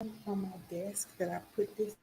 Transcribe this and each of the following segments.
on my desk that I put this.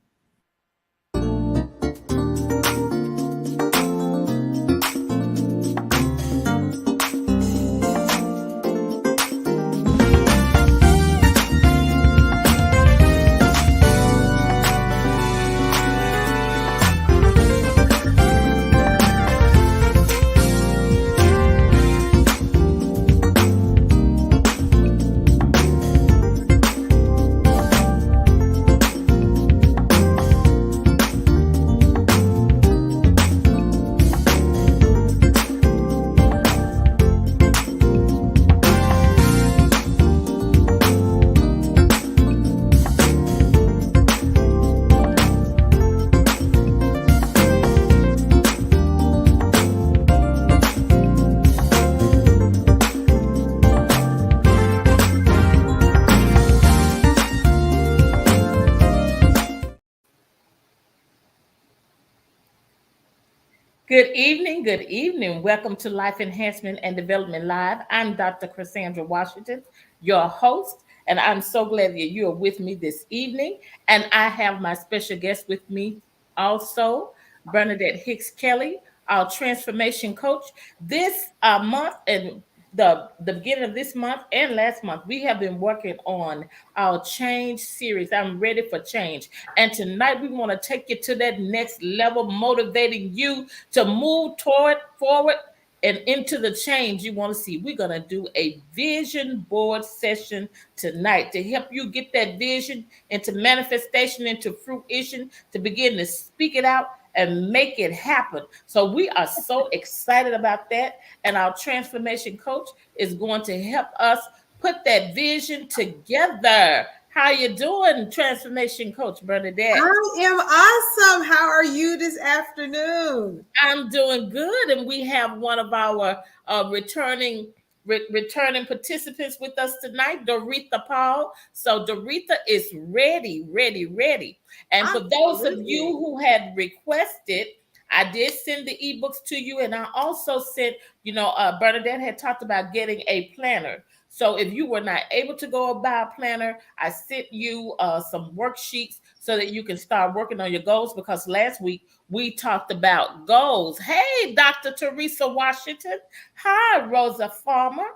Good evening. Good evening. Welcome to Life Enhancement and Development Live. I'm Dr. Cassandra Washington, your host, and I'm so glad that you are with me this evening. And I have my special guest with me also, Bernadette Hicks Kelly, our transformation coach. This month and the beginning of this month and last month, we have been working on our change series. I'm ready for change. And tonight we want to take you to that next level, motivating you to move toward forward and into the change you want to see. We're going to do a vision board session tonight to help you get that vision into manifestation, into fruition, to begin to speak it out and make it happen. So we are so excited about that. And our transformation coach is going to help us put that vision together. How you doing, transformation coach Bernadette? I am awesome. How are you this afternoon? I'm doing good, and we have one of our returning participants with us tonight, Doretha Paul. So Doretha is ready. And for those of you Absolutely. who had requested, I did send the ebooks to you, and I also sent, Bernadette had talked about getting a planner. So if you were not able to go buy a planner, I sent you some worksheets so that you can start working on your goals, because last week we talked about goals. Hey, Dr. Teresa Washington. Hi, Rosa Farmer.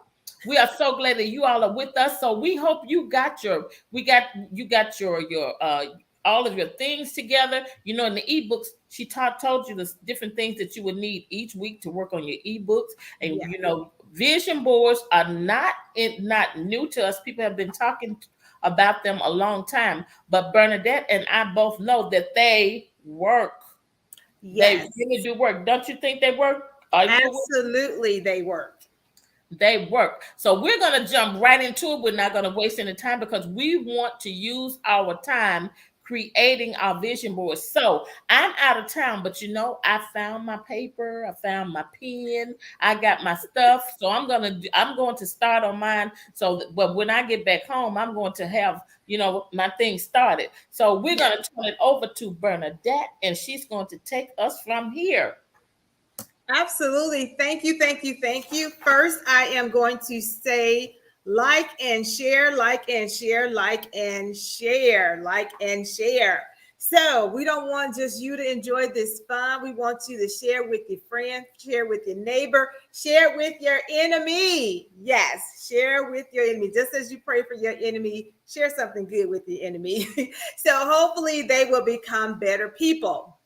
We are so glad that you all are with us. So we hope you got your all of your things together. You know, in the ebooks, she told you the different things that you would need each week to work on your ebooks. And Yeah. vision boards are not new to us. People have been talking about them a long time. But Bernadette and I both know that they work. They Yes. really do work. Don't you think they work? Are you? Absolutely, they work. They work. So we're going to jump right into it. We're not going to waste any time because we want to use our time creating our vision board. So I'm out of town, but I found my paper, I found my pen, I got my stuff. So I'm going to start on mine. But when I get back home, I'm going to have my thing started. So we're Yeah. going to turn it over to Bernadette, and she's going to take us from here. Absolutely. Thank you. Thank you. Thank you. First, I am going to say like and share, like and share, like and share, like and share. So we don't want just you to enjoy this fun. We want you to share with your friend, share with your neighbor, share with your enemy. Yes, share with your enemy. Just as you pray for your enemy, share something good with your enemy. So hopefully they will become better people.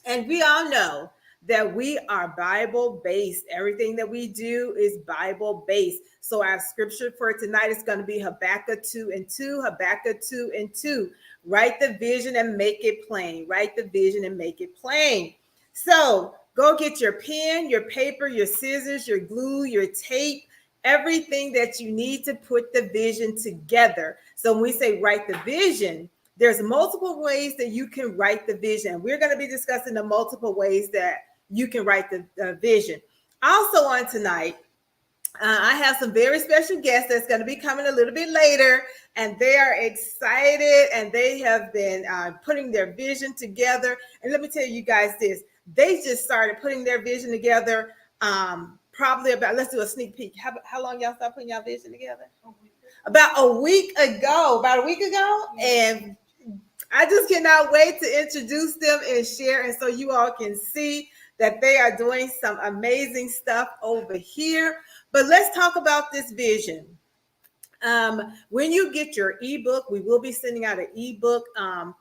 And we all know that we are Bible based. Everything that we do is Bible based. So our scripture for tonight is going to be Habakkuk 2 and 2, Habakkuk 2 and 2. Write the vision and make it plain. Write the vision and make it plain. So go get your pen, your paper, your scissors, your glue, your tape, everything that you need to put the vision together. So when we say write the vision, there's multiple ways that you can write the vision. We're going to be discussing the multiple ways that you can write the vision. Also on tonight, I have some very special guests that's going to be coming a little bit later, and they are excited, and they have been putting their vision together. And let me tell you guys this, they just started putting their vision together probably about, let's do a sneak peek. How long y'all start putting y'all vision together? about a week ago, and I just cannot wait to introduce them and share, and so you all can see that they are doing some amazing stuff over here. But let's talk about this vision. When you get your ebook, we will be sending out an ebook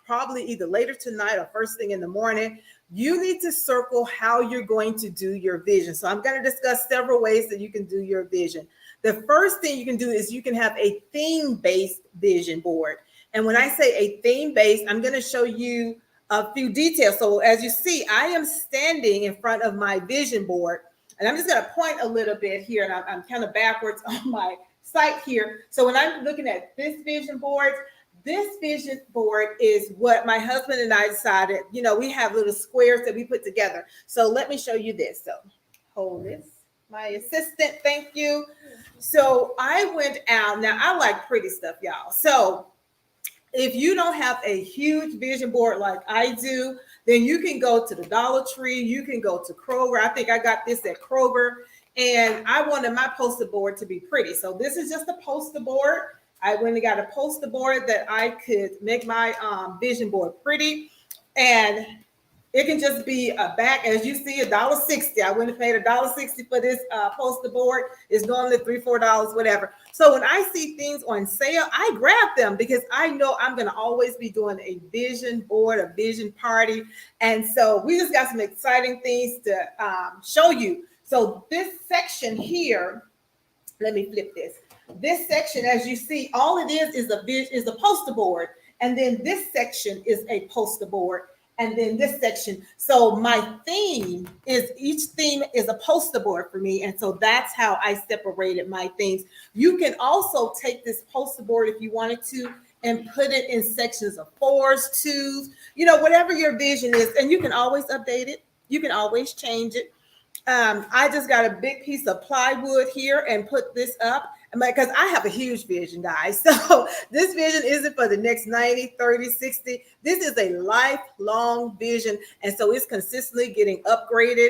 probably either later tonight or first thing in the morning. You need to circle how you're going to do your vision. So I'm going to discuss several ways that you can do your vision. The first thing you can do is you can have a theme-based vision board. And when I say a theme-based, I'm going to show you a few details. So as you see, I am standing in front of my vision board, and I'm just going to point a little bit here, and I'm kind of backwards on my site here. So when I'm looking at this vision board is what my husband and I decided. You know, we have little squares that we put together. So let me show you this. So hold this, my assistant, thank you. So I went out. Now I like pretty stuff, y'all. So if you don't have a huge vision board like I do, then you can go to the Dollar Tree, you can go to Kroger. I think I got this at Kroger, and I wanted my poster board to be pretty. So this is just a poster board. I went and got a poster board that I could make my vision board pretty, and it can just be a back, as you see, $1.60. I went and paid $1.60 for this poster board. It's normally $3, $4, whatever. So when I see things on sale, I grab them because I know I'm going to always be doing a vision board, a vision party. And so we just got some exciting things to show you. So this section here, let me flip this. This section, as you see, all it is a poster board. And then this section is a poster board. And then this section. So my theme is, each theme is a poster board for me. And so that's how I separated my themes. You can also take this poster board if you wanted to and put it in sections of 4s, 2s, you know, whatever your vision is. And you can always update it. You can always change it. I just got a big piece of plywood here and put this up because I have a huge vision, guys. So this vision isn't for the next 90, 30, 60. This is a lifelong vision. And so it's consistently getting upgraded.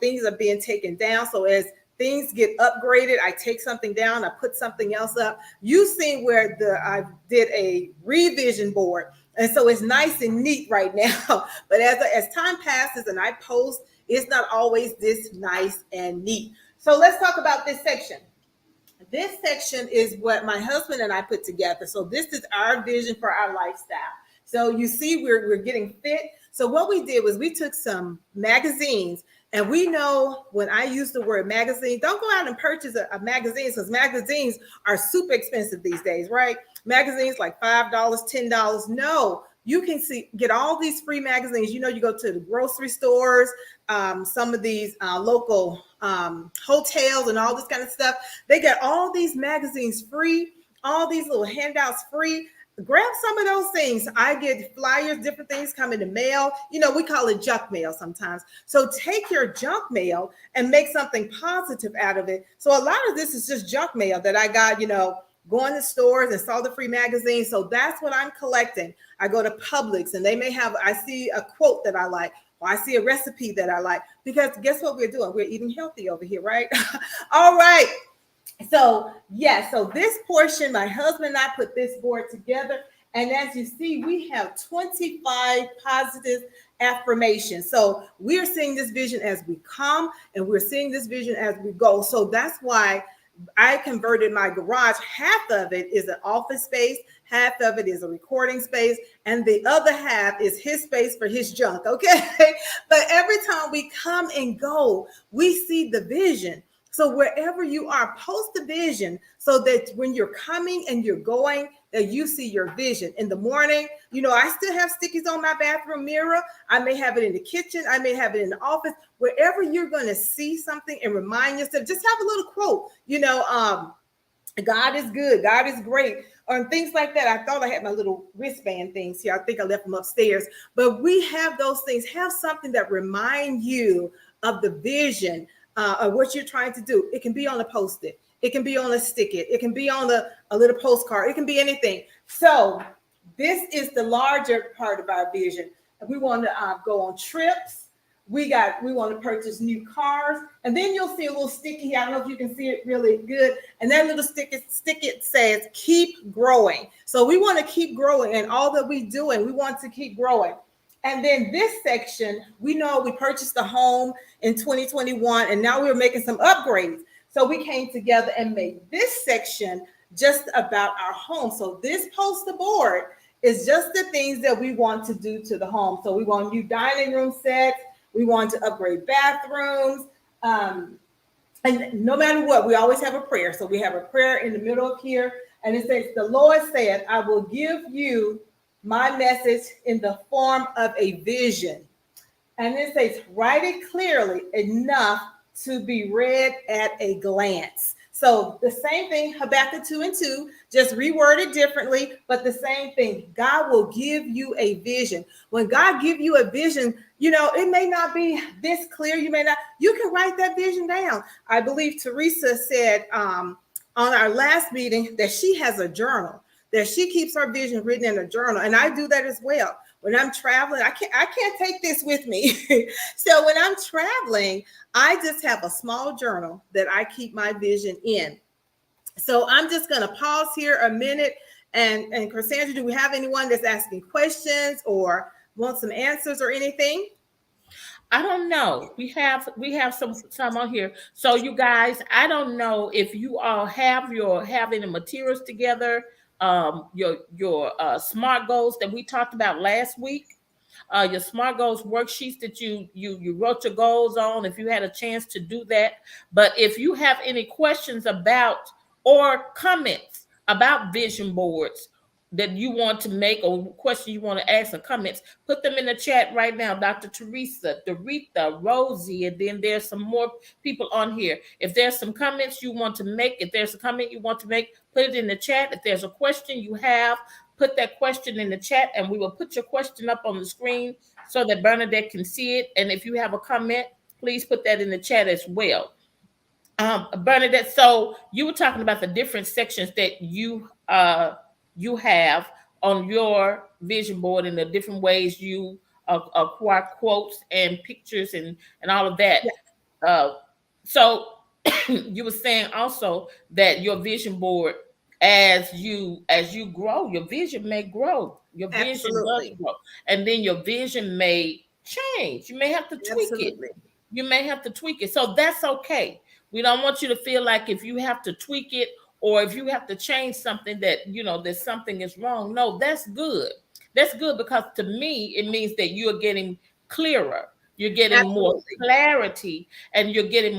Things are being taken down. So as things get upgraded, I take something down, I put something else up. You've seen where I did a revision board. And so it's nice and neat right now. But as time passes and I post, it's not always this nice and neat. So let's talk about this section. This section is what my husband and I put together. So this is our vision for our lifestyle. So you see, we're getting fit. So what we did was we took some magazines, and we know when I use the word magazine, don't go out and purchase a magazine, because magazines are super expensive these days, right? Magazines like $5, $10. No, you can get all these free magazines. You know, you go to the grocery stores, some of these local hotels and all this kind of stuff. They get all these magazines free, all these little handouts free. Grab some of those things. I get flyers, different things come in the mail. You know, we call it junk mail sometimes. So take your junk mail and make something positive out of it. So a lot of this is just junk mail that I got, you know, going to stores and saw the free magazine. So that's what I'm collecting. I go to Publix and they may have, I see a quote that I like, or I see a recipe that I like, because guess what we're doing? We're eating healthy over here, right? All right. So yeah, so this portion, my husband and I put this board together. And as you see, we have 25 positive affirmations. So we're seeing this vision as we come, and we're seeing this vision as we go. So that's why I converted my garage. Half of it is an office space, half of it is a recording space, and the other half is his space for his junk, okay? But every time we come and go, we see the vision. So wherever you are, post the vision so that when you're coming and you're going, that you see your vision. In the morning, you know, I still have stickies on my bathroom mirror. I may have it in the kitchen. I may have it in the office. Wherever you're going to see something and remind yourself, just have a little quote, you know, God is good, God is great, or things like that. I thought I had my little wristband things here. I think I left them upstairs. But we have those things. Have something that remind you of the vision of what you're trying to do. It can be on a Post-it. It can be on a stick-it. It can be on a little postcard. It can be anything. So this is the larger part of our vision. We want to go on trips. We want to purchase new cars. And then you'll see a little sticky here. I don't know if you can see it really good. And that little stick says keep growing. So we want to keep growing, and all that we do, and we want to keep growing. And then this section, we know we purchased a home in 2021, and now we're making some upgrades. So we came together and made this section just about our home. So this poster board is just the things that we want to do to the home. So we want new dining room sets. We want to upgrade bathrooms. And no matter what, we always have a prayer. So we have a prayer in the middle of here. And it says, the Lord said, I will give you my message in the form of a vision. And it says, write it clearly enough to be read at a glance. So the same thing, Habakkuk 2:2, just reworded differently, but the same thing. God will give you a vision. When God give you a vision, it may not be this clear. You can write that vision down. I believe Teresa said on our last meeting that she has a journal, that she keeps her vision written in a journal. And I do that as well. When I'm traveling, I can't take this with me. So when I'm traveling, I just have a small journal that I keep my vision in. So I'm just going to pause here a minute. And Cassandra, do we have anyone that's asking questions or want some answers or anything? I don't know. We have some on here. So you guys, I don't know if you all have any materials together. Your SMART goals that we talked about last week. Your SMART goals worksheets that you wrote your goals on. If you had a chance to do that, but if you have any questions about or comments about vision boards that you want to make, or questions you want to ask, or comments, put them in the chat right now. Dr. Teresa, Doretha, Rosie, and then there's some more people on here. If there's some comments you want to make, if there's a comment you want to make, put it in the chat. If there's a question you have, put that question in the chat, and we will put your question up on the screen so that Bernadette can see it. And if you have a comment, please put that in the chat as well. Bernadette, so you were talking about the different sections that you have on your vision board, and the different ways you acquire quotes and pictures and all of that. Yeah. So you were saying also that your vision board, as you grow, your vision may grow. Your vision does Absolutely. grow, and then your vision may change. You may have to tweak it. Absolutely. You may have to tweak it. So that's okay. We don't want you to feel like if you have to tweak it, or if you have to change something that, that something is wrong. No, that's good. That's good, because to me, it means that you're getting clearer. You're getting more Absolutely. clarity, and you're getting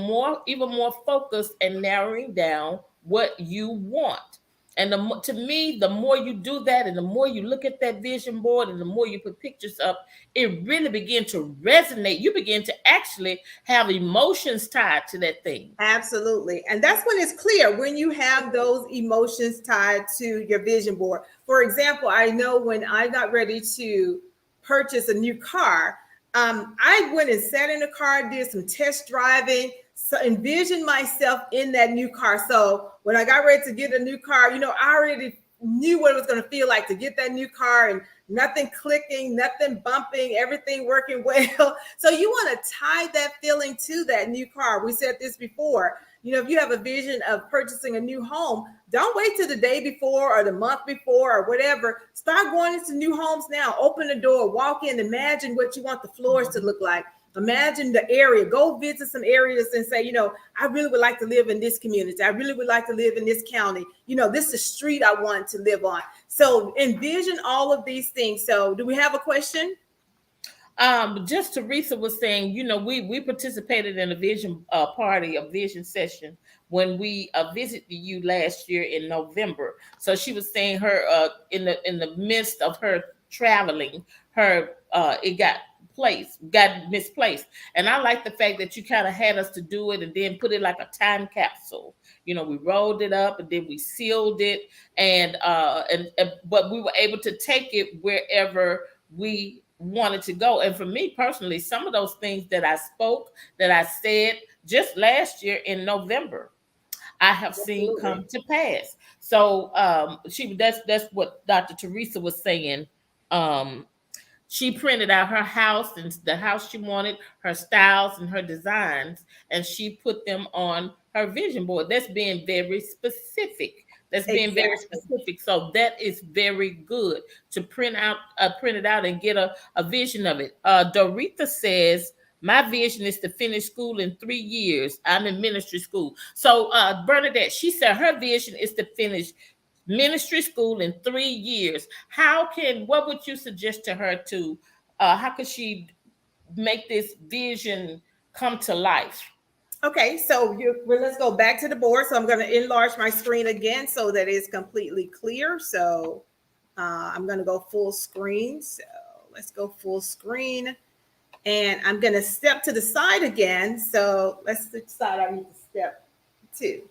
even more focused and narrowing down what you want. And to me, the more you do that, and the more you look at that vision board, and the more you put pictures up, it really begins to resonate. You begin to actually have emotions tied to that thing. Absolutely. And that's when it's clear, when you have those emotions tied to your vision board. For example, I know when I got ready to purchase a new car, I went and sat in the car, did some test driving, so envisioned myself in that new car. So when I got ready to get a new car, I already knew what it was going to feel like to get that new car, and nothing clicking, nothing bumping, everything working well. So you want to tie that feeling to that new car. We said this before. If you have a vision of purchasing a new home, don't wait till the day before or the month before or whatever. Start going into new homes now. Open the door, walk in, imagine what you want the floors to look like. Imagine the area. Go visit some areas and say, I really would like to live in this community. I really would like to live in this county. This is the street I want to live on. So envision all of these things. So do we have a question? Just Teresa was saying, we participated in a vision party, a vision session when we visited you last year in November. So she was saying her in the midst of her traveling, her it got misplaced. And I like the fact that you kind of had us to do it and then put it like a time capsule. We rolled it up and then we sealed it, and but we were able to take it wherever we wanted to go. And for me personally, some of those things that I said just last year in November, I have seen come to pass. So that's what Dr. Teresa was saying. She printed out her house and the house she wanted, her styles and her designs, and she put them on her vision board. That's being very specific. That's being very Exactly. specific. So that is very good to print it out and get a vision of it. Doretha says, my vision is to finish school in 3 years. I'm in ministry school. So Bernadette, she said her vision is to finish ministry school in 3 years. What would you suggest to her to, how could she make this vision come to life? Okay, so let's go back to the board. So I'm going to enlarge my screen again so that it's completely clear. So I'm going to go full screen. So let's go full screen. And I'm going to step to the side again. So let's which side I need to step to.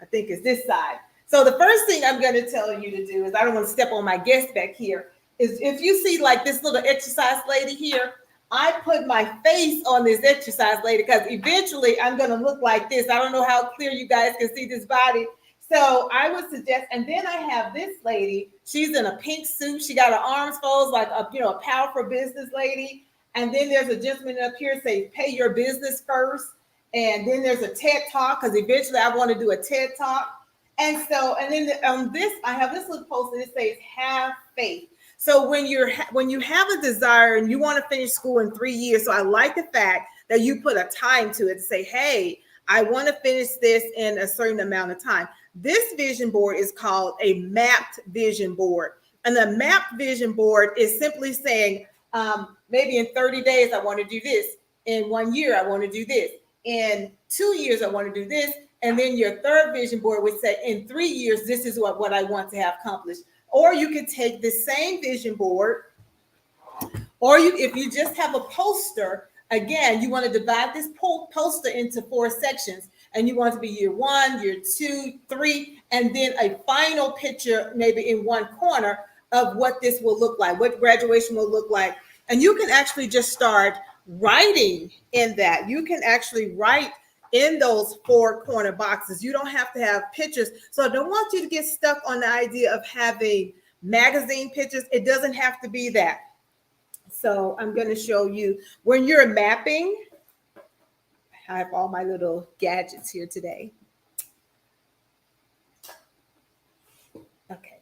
I think it's this side. So the first thing I'm going to tell you to do is, I don't want to step on my guest back here, is if you see like this little exercise lady here, I put my face on this exercise lady because eventually I'm going to look like this. I don't know how clear you guys can see this body. So I would suggest, and then I have this lady, she's in a pink suit. She got her arms folded like a powerful business lady. And then there's a gentleman up here say, pay your business first. And then there's a TED Talk, because eventually I want to do a TED Talk. And so, and then on this, I have this little post that it says, have faith. So when you have a desire and you want to finish school in 3 years, so I like the fact that you put a time to it to say, hey, I want to finish this in a certain amount of time. This vision board is called a mapped vision board. And the mapped vision board is simply saying, maybe in 30 days, I want to do this. In 1 year, I want to do this. In 2 years, I want to do this. And then your third vision board would say, in 3 years, this is what I want to have accomplished. Or you could take the same vision board, or if you just have a poster, again, you want to divide this poster into 4 sections. And you want to be year 1, year 2, 3, and then a final picture, maybe in one corner, of what this will look like, what graduation will look like. And you can actually just start writing in that. You can actually write in those 4 corner boxes. You don't have to have pictures. So I don't want you to get stuck on the idea of having magazine pictures. It doesn't have to be that. So I'm going to show you when you're mapping. I have all my little gadgets here today. Okay,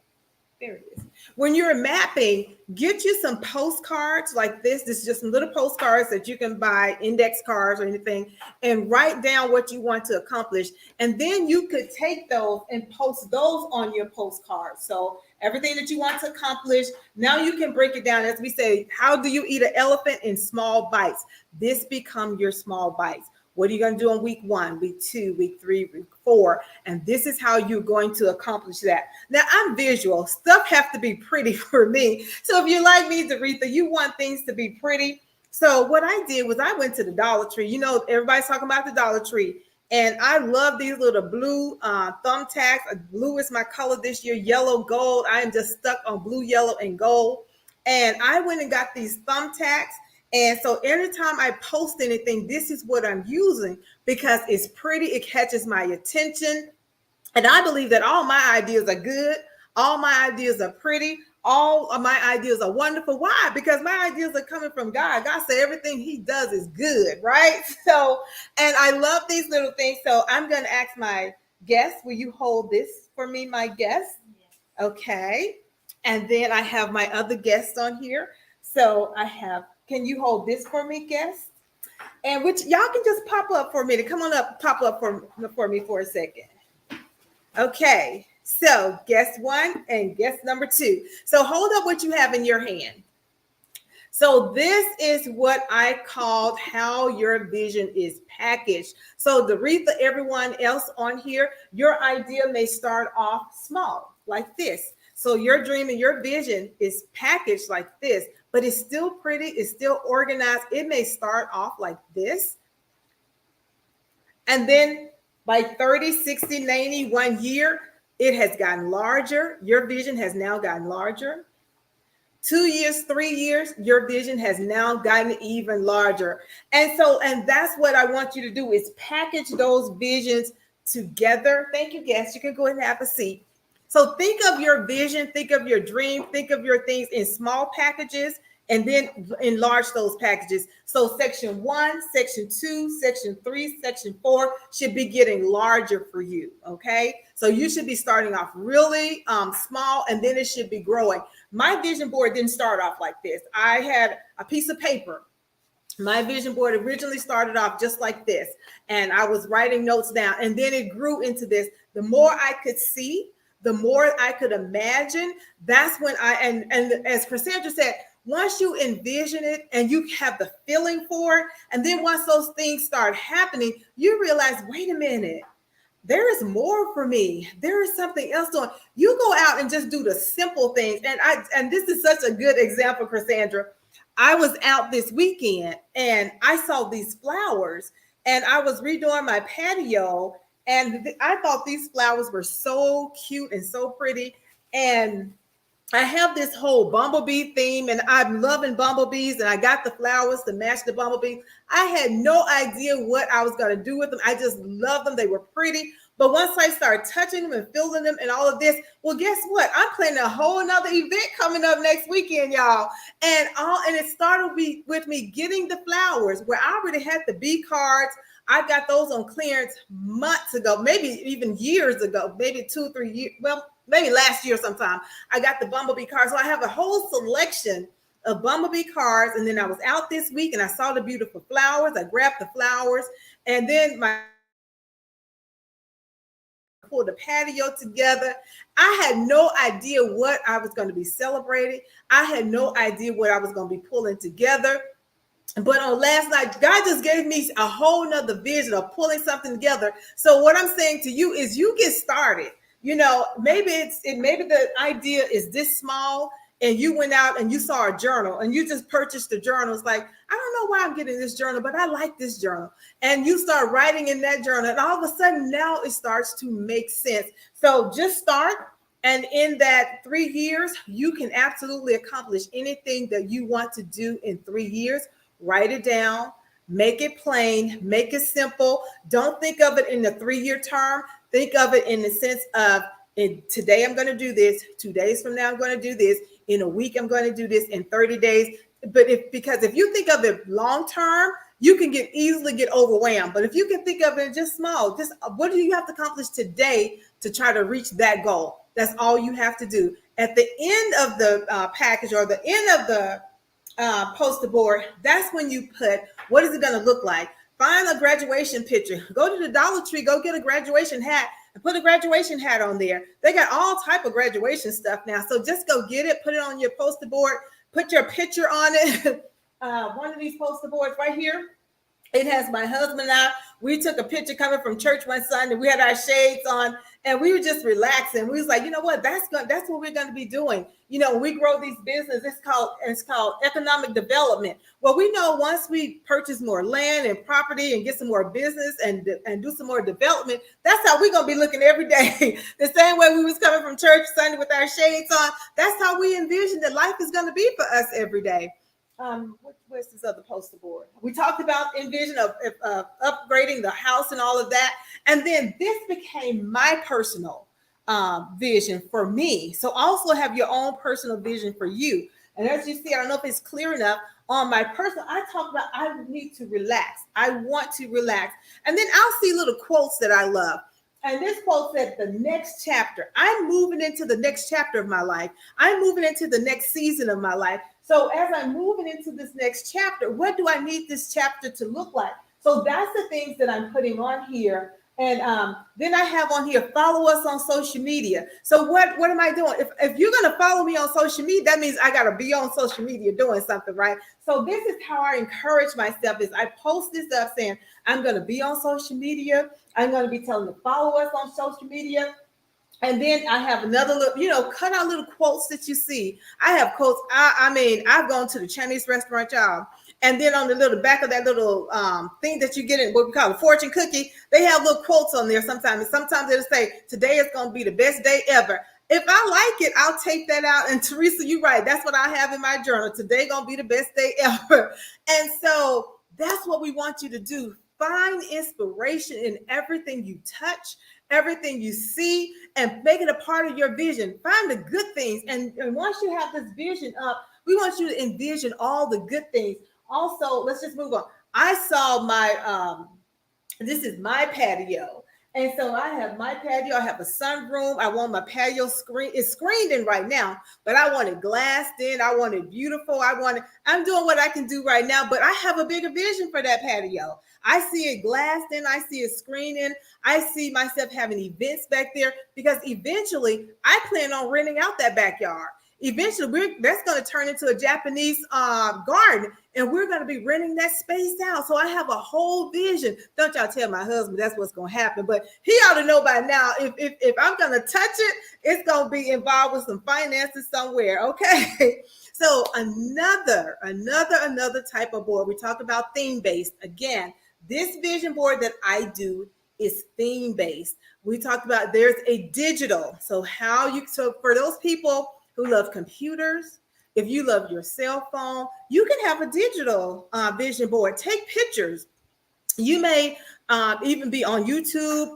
there it is. When you're mapping, get you some postcards like this. This is just some little postcards that you can buy, index cards or anything, and write down what you want to accomplish. And then you could take those and post those on your postcards. So everything that you want to accomplish, now you can break it down. As we say, how do you eat an elephant? In small bites. This become your small bites. What are you going to do on week 1, week 2, week 3, week 4? And this is how you're going to accomplish that. Now, I'm visual. Stuff have to be pretty for me. So if you're like me, Doretha, you want things to be pretty. So what I did was I went to the Dollar Tree. You know, everybody's talking about the Dollar Tree. And I love these little blue thumbtacks. Blue is my color this year, yellow, gold. I am just stuck on blue, yellow, and gold. And I went and got these thumbtacks. And so anytime I post anything, this is what I'm using because it's pretty. It catches my attention. And I believe that all my ideas are good. All my ideas are pretty. All of my ideas are wonderful. Why? Because my ideas are coming from God. God said everything he does is good, right? So, and I love these little things. So I'm going to ask my guest, will you hold this for me, my guest? Okay. And then I have my other guest on here. So I have, can you hold this for me, guest? And which y'all can just pop up for me to come on up, pop up for me for a second. Okay, so guest 1 and guest number 2. So hold up what you have in your hand. So this is what I called how your vision is packaged. So Doretha, everyone else on here, your idea may start off small like this. So your dream and your vision is packaged like this, but it's still pretty. It's still organized. It may start off like this. And then by 30, 60, 90, 1 year, it has gotten larger. Your vision has now gotten larger. 2 years, 3 years, your vision has now gotten even larger. And that's what I want you to do is package those visions together. Thank you, guests. You can go ahead and have a seat. So think of your vision, think of your dream, think of your things in small packages and then enlarge those packages. So section 1, section 2, section 3, section 4 should be getting larger for you. Okay, so you should be starting off really small, and then it should be growing. My vision board didn't start off like this. I had a piece of paper. My vision board originally started off just like this, and I was writing notes down, and then it grew into this. The more I could see, the more I could imagine. That's when and as Cassandra said, once you envision it and you have the feeling for it, and then once those things start happening, you realize, wait a minute, there is more for me. There is something else doing. You go out and just do the simple things. And this is such a good example, Cassandra. I was out this weekend and I saw these flowers, and I was redoing my patio, and I thought these flowers were so cute and so pretty. And I have this whole bumblebee theme, and I'm loving bumblebees, and I got the flowers to match the bumblebee. I had no idea what I was going to do with them. I just loved them. They were pretty. But once I started touching them and feeling them and all of this, well, guess what? I'm planning a whole nother event coming up next weekend, y'all. And it started with me getting the flowers, where I already had the bee cards. I got those on clearance months ago, maybe even years ago, maybe 2 or 3 years. Well, maybe last year sometime. I got the bumblebee cards. So I have a whole selection of bumblebee cards. And then I was out this week and I saw the beautiful flowers. I grabbed the flowers, and then pulled the patio together. I had no idea what I was going to be celebrating. I had no idea what I was going to be pulling together. But on last night, God just gave me a whole nother vision of pulling something together. So what I'm saying to you is, you get started. Maybe the idea is this small, and you went out and you saw a journal and you just purchased the journal. It's like, I don't know why I'm getting this journal, but I like this journal. And you start writing in that journal, and all of a sudden now it starts to make sense. So just start. And in that 3 years, you can absolutely accomplish anything that you want to do in 3 years. Write it down, make it plain, make it simple. Don't think of it in the 3-year term. Think of it in the sense of, today I'm going to do this. 2 days from now, I'm going to do this. In a week, I'm going to do this. In 30 days. Because if you think of it long term, you can easily get overwhelmed. But if you can think of it just small, just what do you have to accomplish today to try to reach that goal? That's all you have to do. At the end of the package, or the end of the poster board, that's when you put, what is it going to look like? Find a graduation picture. Go to the Dollar Tree, go get a graduation hat, and put a graduation hat on there. They got all type of graduation stuff now. So just go get it, put it on your poster board, put your picture on it. One of these poster boards right here, it has my husband and I. We took a picture coming from church one Sunday. We had our shades on, and we were just relaxing. We was like, you know what? That's what we're going to be doing. When we grow these businesses, it's called economic development. Well, we know once we purchase more land and property and get some more business and do some more development, that's how we're going to be looking every day. The same way we was coming from church Sunday with our shades on. That's how we envision that life is going to be for us every day. Where's this other poster board? We talked about envision of upgrading the house and all of that. And then this became my personal vision for me. So also have your own personal vision for you. And as you see, I don't know if it's clear enough, on my personal, I talk about, I need to relax. I want to relax. And then I'll see little quotes that I love. And this quote said, the next chapter. I'm moving into the next chapter of my life. I'm moving into the next season of my life. So as I'm moving into this next chapter, what do I need this chapter to look like? So that's the things that I'm putting on here. And then I have on here, follow us on social media. So what am I doing? If you're going to follow me on social media, that means I got to be on social media doing something, right? So this is how I encourage myself, is I post this up saying, I'm going to be on social media. I'm going to be telling them to follow us on social media. And then I have another little, cut out little quotes that you see. I have quotes. I've gone to the Chinese restaurant, y'all. And then on the little back of that little thing that you get in what we call a fortune cookie, they have little quotes on there sometimes. And sometimes it'll say, today is going to be the best day ever. If I like it, I'll take that out. And Teresa, you're right. That's what I have in my journal. Today going to be the best day ever. And so that's what we want you to do. Find inspiration in everything you touch, everything you see, and make it a part of your vision. Find the good things. And once you have this vision up, We want you to envision all the good things. Also, let's just move on. I saw this is my patio. And so I have my patio. I have a sunroom. I want my patio screen. It's screened in right now, but I want it glassed in. I want it beautiful. I'm doing what I can do right now, but I have a bigger vision for that patio. I see it glassed in. I see it screened in. I see myself having events back there because eventually I plan on renting out that backyard. Eventually, that's going to turn into a Japanese garden, and we're going to be renting that space out. So I have a whole vision. Don't y'all tell my husband that's what's going to happen, but he ought to know by now. If I'm going to touch it, it's going to be involved with some finances somewhere. Okay. So another type of board. We talk about theme based. Again, this vision board that I do is theme based. We talked about there's a digital. So for those people who love computers, if you love your cell phone, you can have a digital vision board. Take pictures. You may even be on YouTube,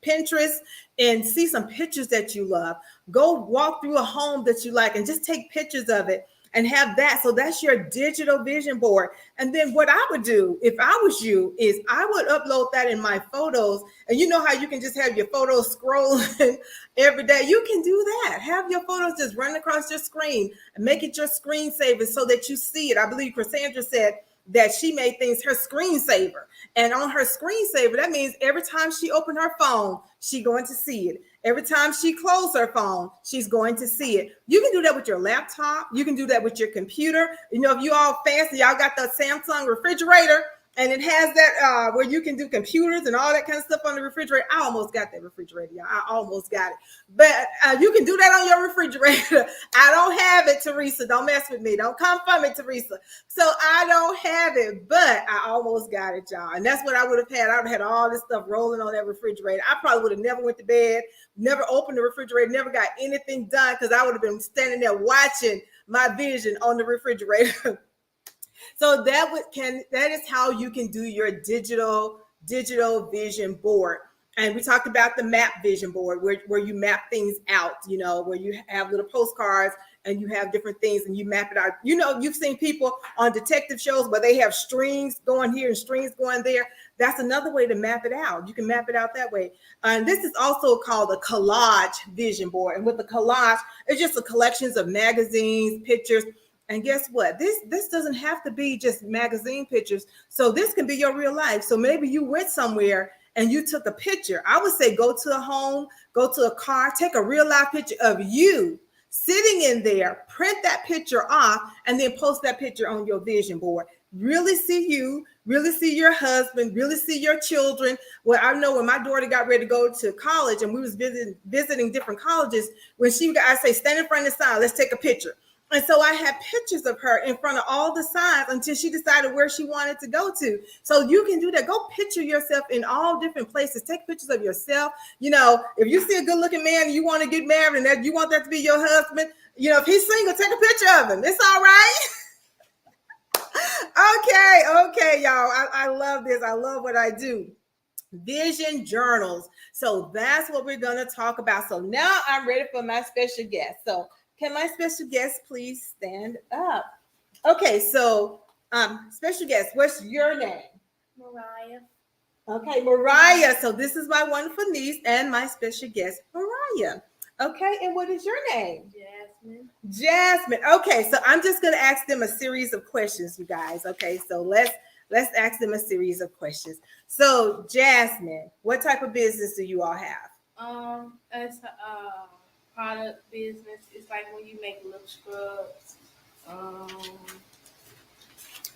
Pinterest, and see some pictures that you love. Go walk through a home that you like and just take pictures of it and have that. So that's your digital vision board. And then what I would do if I was you is I would upload that in my photos. And you know how you can just have your photos scrolling every day. You can do that. Have your photos just run across your screen and make it your screensaver so that you see it. I believe Cassandra said that she made things her screensaver. And on her screensaver, that means every time she opened her phone, she's going to see it. Every time she closed her phone, she's going to see it. You can do that with your laptop. You can do that with your computer. You know, if you all fancy, y'all got the Samsung refrigerator, and it has that where you can do computers and all that kind of stuff on the refrigerator. I almost got that refrigerator, y'all. I almost got it. But you can do that on your refrigerator. I don't have it, Teresa. Don't mess with me. Don't come for me, Teresa. So I don't have it, but I almost got it, y'all. And that's what I would have had. I would have had all this stuff rolling on that refrigerator. I probably would have never went to bed, never opened the refrigerator, never got anything done because I would have been standing there watching my vision on the refrigerator. So that is how you can do your digital vision board. And we talked about the map vision board where you map things out, you know, where you have little postcards and you have different things and you map it out. You know, you've seen people on detective shows where they have strings going here and strings going there. That's another way to map it out. You can map it out that way. And this is also called a collage vision board. And with the collage, it's just a collections of magazines, pictures. And guess what? This doesn't have to be just magazine pictures. So this can be your real life. So maybe you went somewhere and you took a picture. I would say go to a home, go to a car, take a real life picture of you sitting in there, print that picture off, and then post that picture on your vision board. Really see you, really see your husband, really see your children. Well, I know when my daughter got ready to go to college and we was visiting different colleges, I say, stand in front of the sign, let's take a picture. And so I had pictures of her in front of all the signs until she decided where she wanted to go to. So you can do that. Go picture yourself in all different places. Take pictures of yourself. You know, if you see a good looking man and you want to get married and that you want that to be your husband, you know, if he's single, take a picture of him. It's all right. Okay, y'all. I love this. I love what I do. Vision journals. So that's what we're going to talk about. So now I'm ready for my special guest. So can my special guest please stand up? Okay, so special guest, what's your name? Mariah. Okay, Mariah. So this is my wonderful niece and my special guest, Mariah. Okay, and what is your name? Jasmine. Jasmine. Okay, so I'm just going to ask them a series of questions, you guys. Okay, so let's ask them a series of questions. So Jasmine, what type of business do you all have? It's a product business. It's like when you make lip scrubs.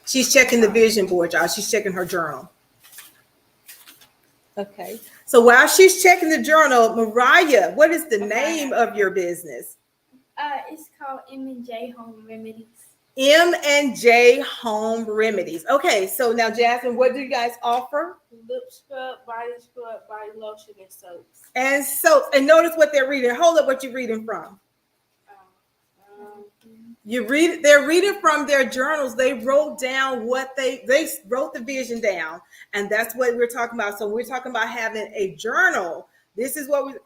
She's checking the vision board, y'all. She's checking her journal. Okay. So while she's checking the journal, Mariah, what is the name of your business? It's called M&J Home Remedies. M&J Home Remedies. Okay, so now Jasmine, what do you guys offer? Lip scrub, body lotion, and soaps. And soaps. And notice what they're reading. Hold up what you're reading from. They're reading from their journals. They wrote down what they wrote the vision down. And that's what we're talking about. So we're talking about having a journal. This is what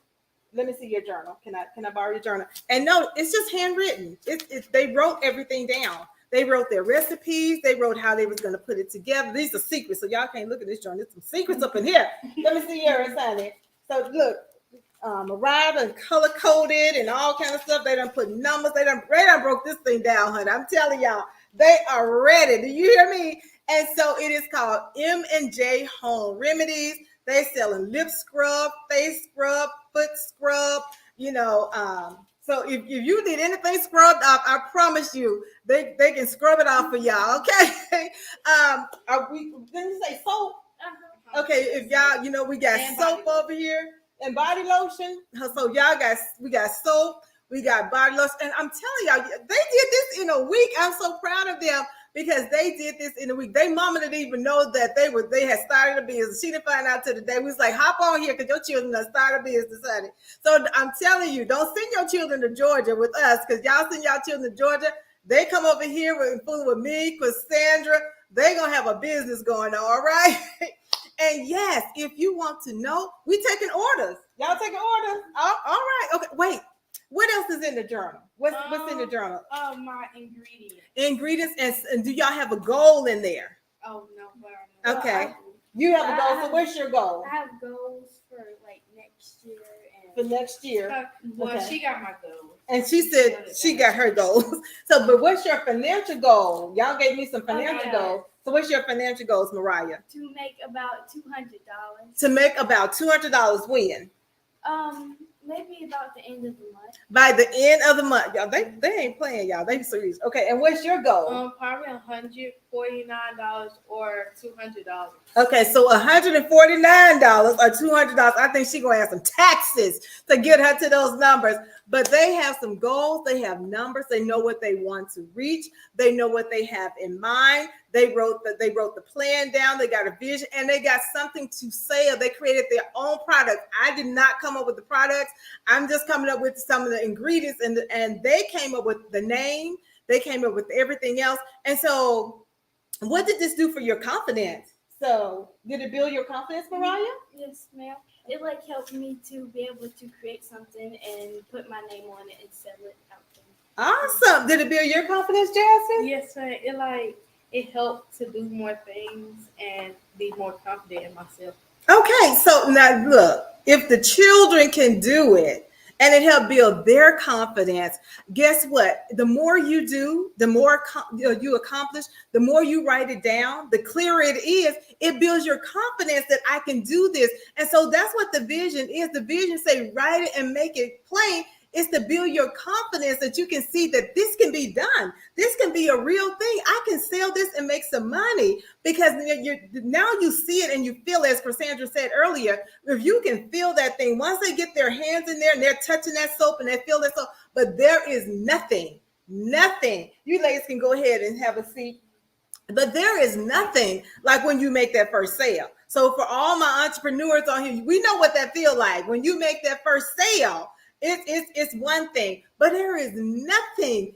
Let me see your journal. Can I borrow your journal? And no, it's just handwritten. They wrote everything down. They wrote their recipes. They wrote how they was going to put it together. These are secrets, so y'all can't look at this journal. There's some secrets up in here. Let me see yours, honey. So look, arrived and color coded and all kind of stuff. They done put numbers. They done broke this thing down, honey. I'm telling y'all, they are ready. Do you hear me? And so it is called M&J Home Remedies. They selling lip scrub, face scrub, foot scrub. So if you need anything scrubbed off, I promise you, they can scrub it off for y'all. Okay. Didn't you say soap? Okay, if y'all, we got soap over here and body lotion. So we got soap, we got body lotion, and I'm telling y'all, they did this in a week. I'm so proud of them because they did this in a week. They mama didn't even know that they had started a business. She didn't find out till the day. We was like, hop on here because your children have started a business, honey. So I'm telling you, don't send your children to Georgia with us because y'all send y'all children to Georgia. They come over here with me, Cassandra. They gonna have a business going on, all right? And yes, if you want to know, we taking orders. Y'all taking orders? All right. Okay. Wait. What else is in the journal? What's in the journal? My ingredients. Ingredients, and do y'all have a goal in there? Oh no. Okay. You have a goal. So what's your goal? I have goals for like next year and For next year. Well, Okay. she got my goals. And she said she got her goals. So, but what's your financial goal? Y'all gave me some financial goals. So what's your financial goals, Mariah? to make about $200. To make about $200 when? Maybe about the end of the month. By the end of the month. Y'all, they ain't playing, y'all. They serious. Okay, and what's your goal? Probably $149 or $200. Okay, so $149 or $200. I think she gonna have some taxes to get her to those numbers. But they have some goals. They have numbers. They know what they want to reach. They know what they have in mind. They wrote the plan down. They got a vision and they got something to sell. They created their own product. I did not come up with the products. I'm just coming up with some of the ingredients and they came up with the name. They came up with everything else. And so what did this do for your confidence? So did it build your confidence, Mariah? Yes, ma'am. It like helped me to be able to create something and put my name on it and sell it out there. Awesome. Did it build your confidence, Jasmine? Yes, sir. It helped to do more things and be more confident in myself. Okay, so now look, if the children can do it and it helped build their confidence, guess what? The more you do, the more you accomplish, the more you write it down, the clearer it is, it builds your confidence that I can do this. And so that's what the vision is. The vision say, write it and make it plain. It's to build your confidence that you can see that this can be done. This can be a real thing. I can sell this and make some money because now you see it and you feel it, as Cassandra said earlier. If you can feel that thing, once they get their hands in there and they're touching that soap and they feel that soap, but there is nothing. You ladies can go ahead and have a seat. But there is nothing like when you make that first sale. So for all my entrepreneurs on here, we know what that feel like. When you make that first sale, it's one thing, but there is nothing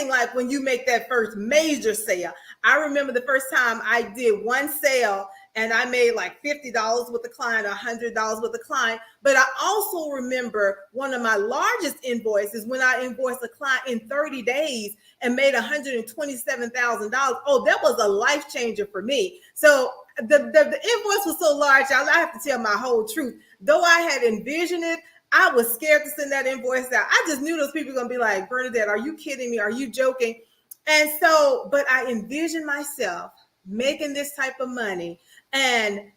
like when you make that first major sale. I remember the first time I did one sale and I made like $50 with the client, $100 with the client. But I also remember one of my largest invoices when I invoiced a client in 30 days and made $127,000. Oh, that was a life changer for me. So the invoice was so large, I have to tell my whole truth. Though I had envisioned it, I was scared to send that invoice out. I just knew those people were going to be like, Bernadette, are you kidding me? Are you joking? And so, but I envisioned myself making this type of money. But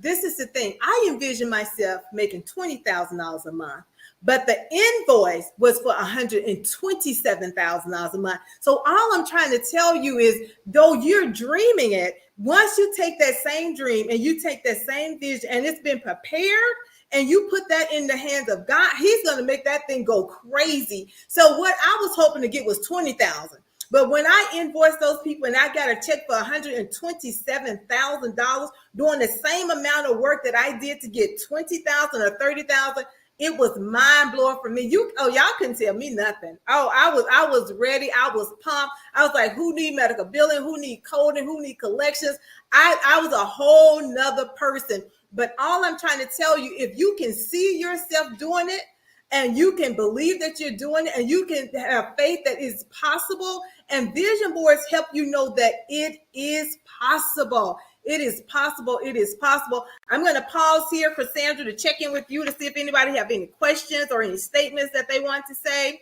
this is the thing. I envisioned myself making $20,000 a month. But the invoice was for $127,000 a month. So all I'm trying to tell you is, though you're dreaming it, once you take that same dream and you take that same vision and it's been prepared, and you put that in the hands of God, he's going to make that thing go crazy. So what I was hoping to get was $20,000. But when I invoiced those people and I got a check for $127,000 doing the same amount of work that I did to get $20,000 or $30,000, it was mind blowing for me. Y'all couldn't tell me nothing. Oh, I was ready. I was pumped. I was like, who need medical billing? Who need coding? Who need collections? I was a whole nother person. But all I'm trying to tell you, if you can see yourself doing it, and you can believe that you're doing it, and you can have faith that it's possible, and vision boards help you know that it is possible. It is possible. It is possible. I'm going to pause here, Cassandra, to check in with you to see if anybody have any questions or any statements that they want to say.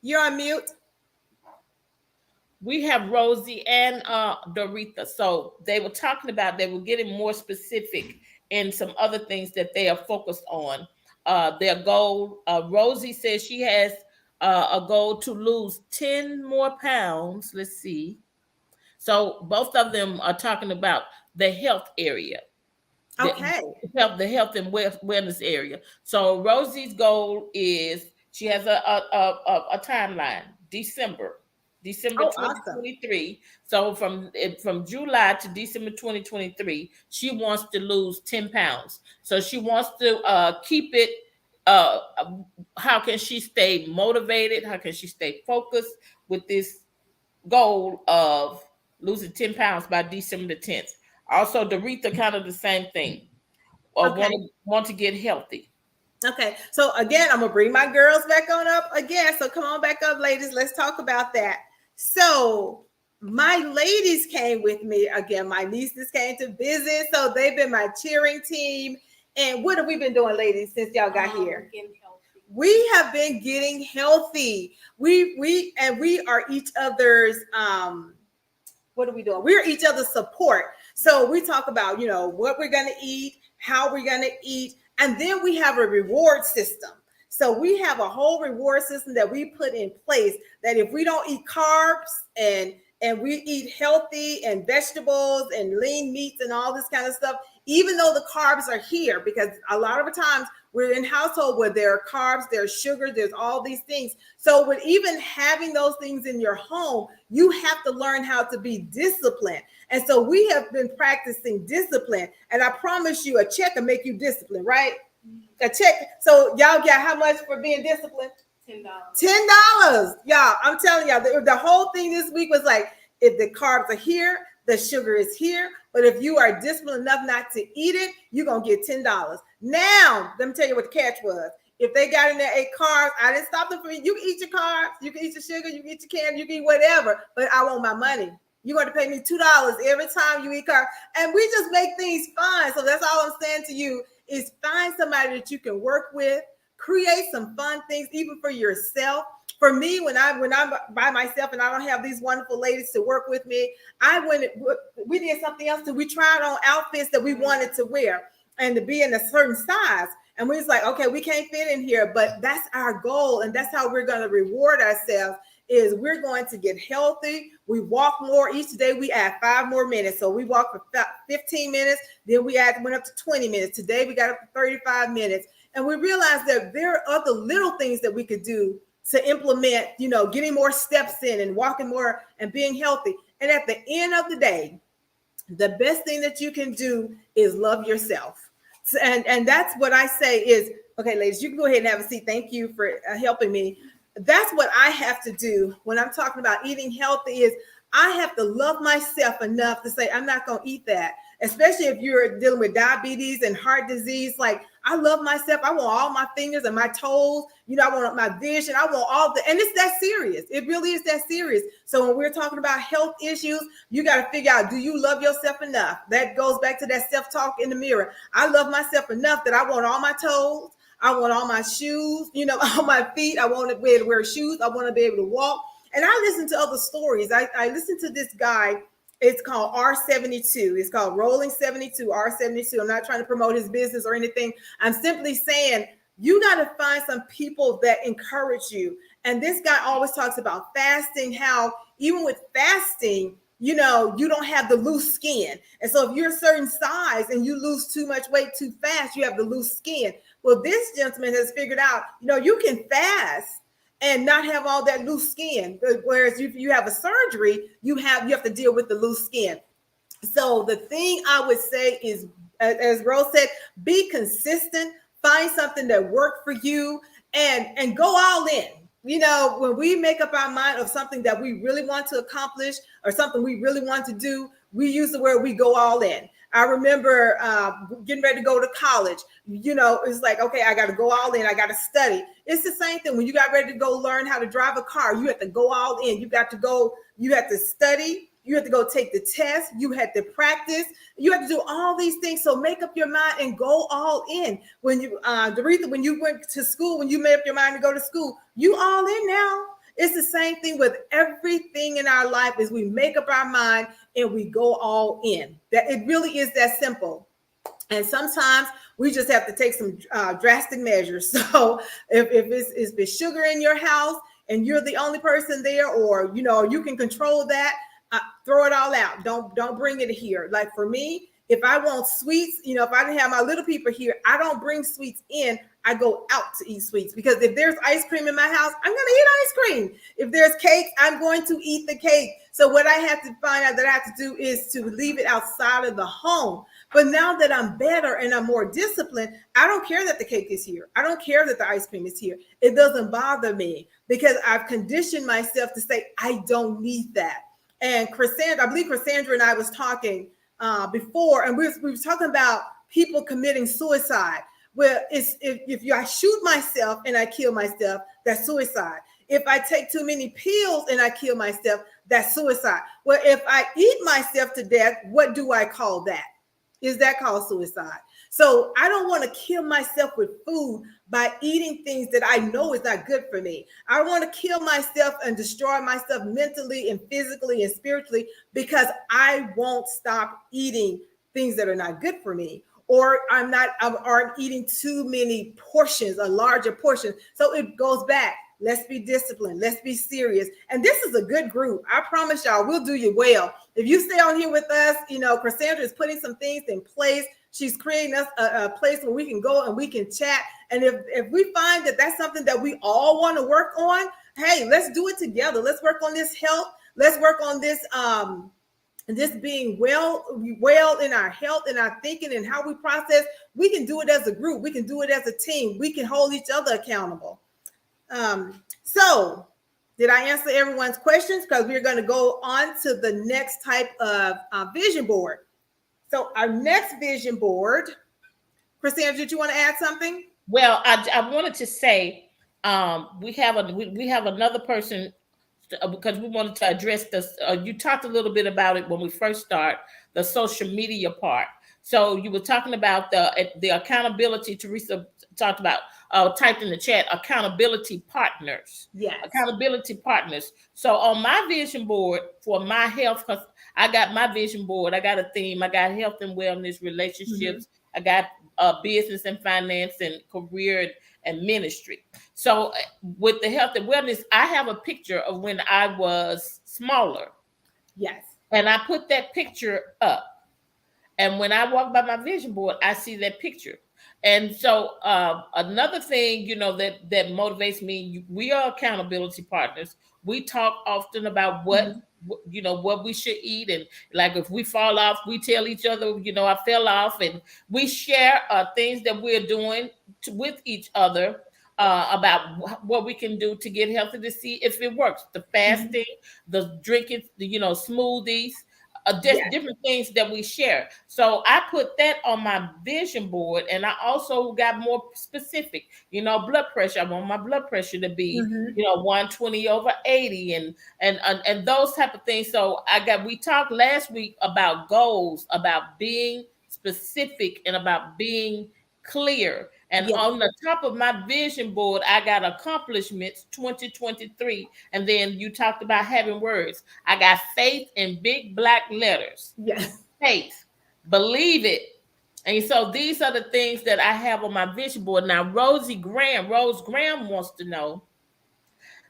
You're on mute. We have Rosie and Doretha. So they were talking about, they were getting more specific in some other things that they are focused on. Their goal, Rosie says she has a goal to lose 10 more pounds. Let's see. So both of them are talking about the health area. Okay. The health and wellness area. So Rosie's goal is, she has a timeline, December Oh, awesome. 2023. So from July to December 2023, she wants to lose 10 pounds. So she wants to keep it. How can she stay motivated? How can she stay focused with this goal of losing 10 pounds by December the 10th? Also, Doretha, kind of the same thing. Or Okay. want to get healthy. Okay, so again, I'm gonna bring my girls back on up again. So come on back up, ladies. Let's talk about that. So my ladies came with me again. My nieces came to visit, so they've been my cheering team. And what have we been doing, ladies, since y'all got here? Getting healthy. We have been getting healthy. We are each other's what are we doing? We're each other's support. So we talk about, what we're going to eat, how we're going to eat, and then we have a reward system. So we have a whole reward system that we put in place that if we don't eat carbs and we eat healthy and vegetables and lean meats and all this kind of stuff, even though the carbs are here, because a lot of the times we're in household where there are carbs, there's sugar, there's all these things. So with even having those things in your home, you have to learn how to be disciplined. And so we have been practicing discipline. And I promise you, a check will make you disciplined, right? A check. So y'all got how much for being disciplined? $10. $10. Y'all, I'm telling y'all, the whole thing this week was like, if the carbs are here, the sugar is here. But if you are disciplined enough not to eat it, you're going to get $10. Now, let me tell you what the catch was. If they got in there, ate carbs, I didn't stop them from eating. You can eat your carbs, you can eat your sugar, you can eat your candy, you can eat whatever, but I want my money. You're going to pay me $2 every time you eat carbs. And we just make things fun. So that's all I'm saying to you is find somebody that you can work with, create some fun things, even for yourself. For me, when I'm by myself and I don't have these wonderful ladies to work with me, we did something else too. We tried on outfits that we wanted to wear and to be in a certain size. And we was like, okay, we can't fit in here, but that's our goal. And that's how we're going to reward ourselves is we're going to get healthy. We walk more each day. We add 5 more minutes. So we walk for 15 minutes. Then we went up to 20 minutes. Today we got up to 35 minutes. And we realized that there are other little things that we could do to implement, getting more steps in and walking more and being healthy. And at the end of the day, the best thing that you can do is love yourself. And that's what I say is, okay, ladies, you can go ahead and have a seat. Thank you for helping me. That's what I have to do when I'm talking about eating healthy is I have to love myself enough to say, I'm not going to eat that. Especially if you're dealing with diabetes and heart disease. Like, I love myself. I want all my fingers and my toes. I want my vision. I want all and it's that serious. It really is that serious. So when we're talking about health issues, you got to figure out, do you love yourself enough? That goes back to that self-talk in the mirror. I love myself enough that I want all my toes. I want all my shoes, all my feet. I want to be able to wear shoes. I want to be able to walk. And I listen to other stories. I listened to this guy. It's called R72. It's called Rolling 72, R72. I'm not trying to promote his business or anything. I'm simply saying you got to find some people that encourage you. And this guy always talks about fasting, how even with fasting, you don't have the loose skin. And so if you're a certain size and you lose too much weight too fast, you have the loose skin. Well, this gentleman has figured out, you can fast and not have all that loose skin. Whereas if you have a surgery, you have to deal with the loose skin. So the thing I would say is, as Rose said, be consistent, find something that worked for you and go all in. When we make up our mind of something that we really want to accomplish or something we really want to do, We use the word we go all in. I remember getting ready to go to college. It's like, okay, I got to go all in. I got to study. It's the same thing when you got ready to go learn how to drive a car. You have to go all in. You have to study. You have to go take the test. You had to practice. You have to do all these things. So make up your mind and go all in. When you, Doretha, when you went to school, when you made up your mind to go to school, you all in now. It's the same thing with everything in our life is we make up our mind and we go all in. That it really is that simple. And sometimes we just have to take some drastic measures. So if it's sugar in your house and you're the only person there, or you can control that, throw it all out. Don't bring it here. Like for me, if I want sweets, if I didn't have my little people here, I don't bring sweets in. I go out to eat sweets, because if there's ice cream in my house, I'm going to eat ice cream. If there's cake, I'm going to eat the cake. So what I have to find out that I have to do is to leave it outside of the home. But now that I'm better and I'm more disciplined, I don't care that the cake is here. I don't care that the ice cream is here. It doesn't bother me, because I've conditioned myself to say, I don't need that. And I believe Cassandra and I was talking before, and we were talking about people committing suicide. Well, if I shoot myself and I kill myself, that's suicide. If I take too many pills and I kill myself, that's suicide. Well, if I eat myself to death, what do I call that? Is that called suicide? So I don't want to kill myself with food by eating things that I know is not good for me. I want to kill myself and destroy myself mentally and physically and spiritually, because I won't stop eating things that are not good for me. Or I'm eating too many portions, a larger portion. So it goes back. Let's be disciplined. Let's be serious. And this is a good group. I promise y'all, we'll do you well. If you stay on here with us, Cassandra is putting some things in place. She's creating us a place where we can go and we can chat. And if we find that that's something that we all want to work on, hey, let's do it together. Let's work on this health. Let's work on this this being well in our health and our thinking and how we process. We can do it as a group. We can do it as a team. We can hold each other accountable. So did I answer everyone's questions? Because we're going to go on to the next type of vision board. So our next vision board, Christina, did you want to add something? Well, I wanted to say we have another person, because we wanted to address this. You talked a little bit about it when we first start the social media part. So you were talking about the accountability. Teresa talked about, typed in the chat, accountability partners. Yes. Accountability partners. So on my vision board for my health, because I got my vision board, I got a theme. I got health and wellness, relationships. Mm-hmm. I got business and finance and career and ministry. So with the health and wellness, I have a picture of when I was smaller. Yes. And I put that picture up. And when I walk by my vision board, I see that picture. And so another thing, that motivates me, we are accountability partners. We talk often about what we should eat. And like if we fall off, we tell each other, I fell off. And we share things that we're doing with each other about what we can do to get healthy, to see if it works. The fasting, the drinking, smoothies. Different things that we share. So I put that on my vision board, and I also got more specific. Blood pressure. I want my blood pressure to be 120/80, and those type of things. So we talked last week about goals, about being specific, and about being clear. And on the top of my vision board, I got accomplishments 2023. And then you talked about having words. I got faith in big black letters. Yes. Faith. Believe it. And so these are the things that I have on my vision board. Now, Rose Graham wants to know,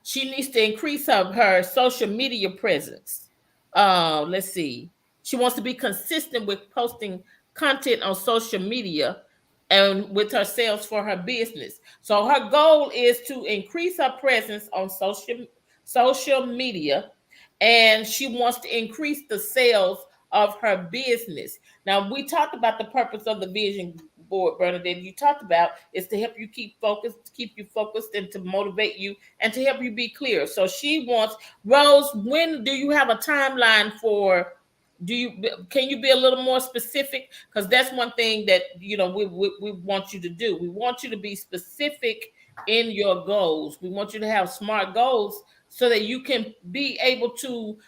she needs to increase her social media presence. Let's see. She wants to be consistent with posting content on social media and with her sales for her business. So her goal is to increase her presence on social media, and she wants to increase the sales of her business. Now, we talked about the purpose of the vision board, Bernadette. You talked about is to help you keep you focused, and to motivate you, and to help you be clear. So she wants, Rose, when do you have a timeline for can you be a little more specific? Because that's one thing that we want you to do. We want you to be specific in your goals. We want you to have SMART goals so that you can be able to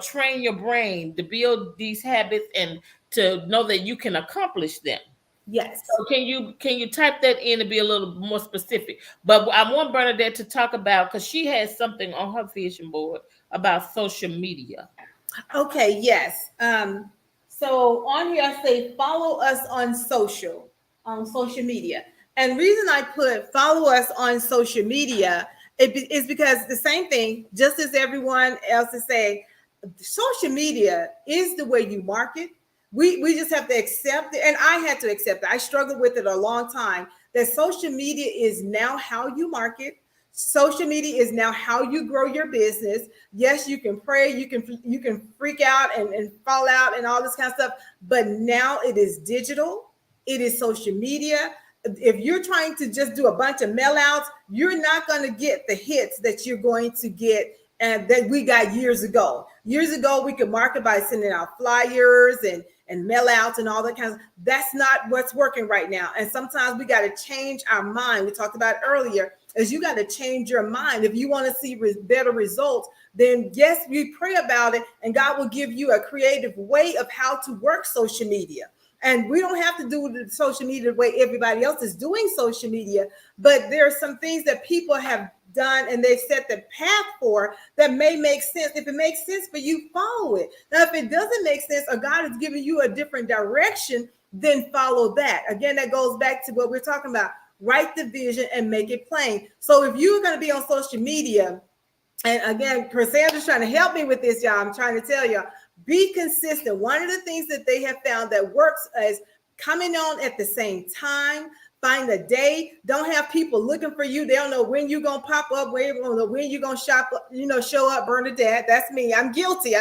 train your brain to build these habits and to know that you can accomplish them. Yes. So can you type that in and be a little more specific? But I want Bernadette to talk about, because she has something on her vision board about social media. Okay, yes. So on here I say follow us on social media. And reason I put follow us on social media is because the same thing, just as everyone else is saying, social media is the way you market. We just have to accept it. And I had to accept it. I struggled with it a long time, that social media is now how you market. Social media is now how you grow your business. Yes, you can pray, you can freak out and fall out and all this kind of stuff, but now it is digital. It is social media. If you're trying to just do a bunch of mail outs, you're not going to get the hits that you're going to get and that we got years ago. Years ago, we could market by sending out flyers and mail outs and all that kind of. That's not what's working right now. And sometimes we got to change our mind. We talked about earlier, is you got to change your mind. If you want to see better results, then yes, we pray about it, and God will give you a creative way of how to work social media. And we don't have to do the social media the way everybody else is doing social media, but there are some things that people have done and they set the path for that may make sense. If it makes sense for you, follow it. Now, if it doesn't make sense or God is giving you a different direction, then follow that. Again, that goes back to what we're talking about. Write the vision and make it plain. So if you're going to be on social media, and again, Cassandra's trying to help me with this, y'all. I'm trying to tell y'all, be consistent. One of the things that they have found that works is coming on at the same time. Find a day. Don't have people looking for you. They don't know when you're gonna pop up. They don't know when you're gonna show up. Bernadette, that's me. I'm guilty,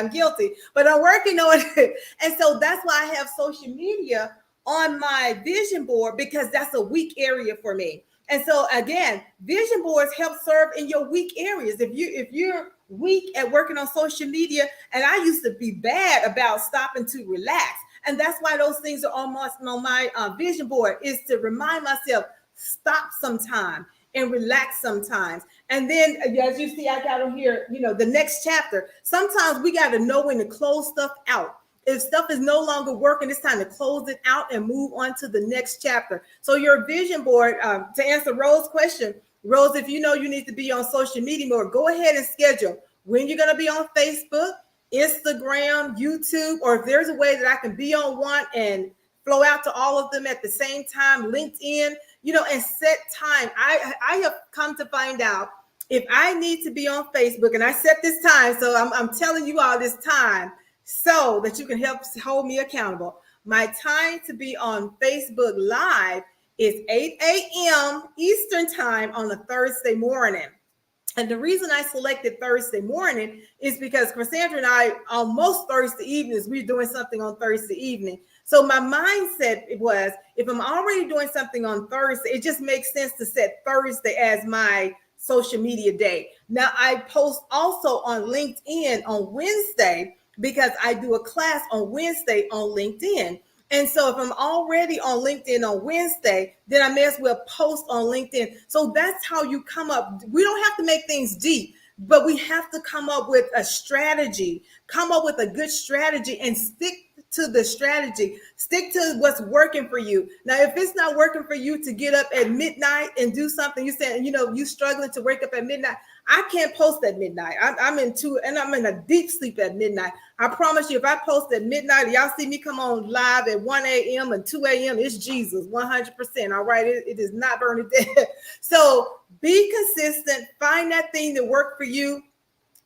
but I'm working on it. And so that's why I have social media on my vision board, because that's a weak area for me. And so again, vision boards help serve in your weak areas. If you're weak at working on social media, and I used to be bad about stopping to relax. And that's why those things are almost on my vision board, is to remind myself, stop sometime and relax sometimes. And then as you see, I got on here, the next chapter. Sometimes we got to know when to close stuff out. If stuff is no longer working, it's time to close it out and move on to the next chapter. So your vision board, to answer Rose's question, Rose, if you know you need to be on social media more, go ahead and schedule when you're going to be on Facebook, Instagram, YouTube, or if there's a way that I can be on one and flow out to all of them at the same time, LinkedIn, and set time. I have come to find out, if I need to be on Facebook, and I set this time, so I'm telling you all this time so that you can help hold me accountable. My time to be on Facebook Live is 8 a.m. Eastern time on a Thursday morning. And the reason I selected Thursday morning is because Cassandra and I, on most Thursday evenings, we're doing something on Thursday evening. So my mindset was, if I'm already doing something on Thursday, it just makes sense to set Thursday as my social media day. Now, I post also on LinkedIn on Wednesday, because I do a class on Wednesday on LinkedIn. And so if I'm already on LinkedIn on Wednesday, then I may as well post on LinkedIn. So that's how you come up. We don't have to make things deep, but we have to come up with a strategy, come up with a good strategy and stick to the strategy. Stick to what's working for you. Now, if it's not working for you to get up at midnight and do something, you said, you struggling to wake up at midnight. I can't post at midnight. I'm in a deep sleep at midnight. I promise you, if I post at midnight, y'all see me come on live at 1 a.m. and 2 a.m., it's Jesus, 100%. All right. It is not Bernadette. So be consistent. Find that thing that worked for you.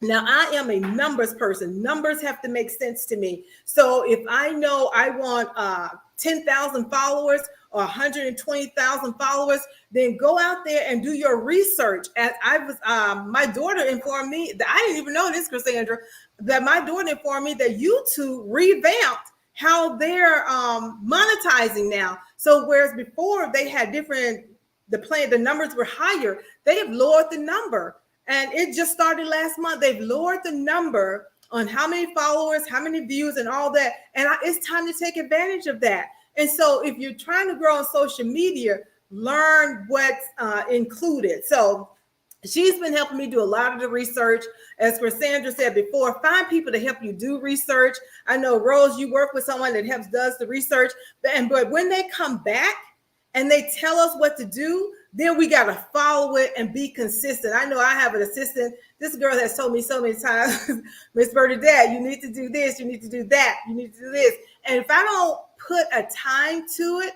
Now, I am a numbers person. Numbers have to make sense to me. So if I know I want 10,000 followers or 120,000 followers, then go out there and do your research. As I was, my daughter informed me that I didn't even know this, Cassandra, that my daughter informed me that YouTube revamped how they're monetizing now. So whereas before they had the numbers were higher, they have lowered the number. And it just started last month. They've lowered the number on how many followers, how many views, and all that. And it's time to take advantage of that. And so if you're trying to grow on social media, learn what's included. So she's been helping me do a lot of the research. As Cassandra said before, find people to help you do research. I know, Rose, you work with someone that does the research. But when they come back and they tell us what to do, then we got to follow it and be consistent. I know I have an assistant. This girl has told me so many times, Miss Bernadette, you need to do this, you need to do that, you need to do this. And if I don't put a time to it,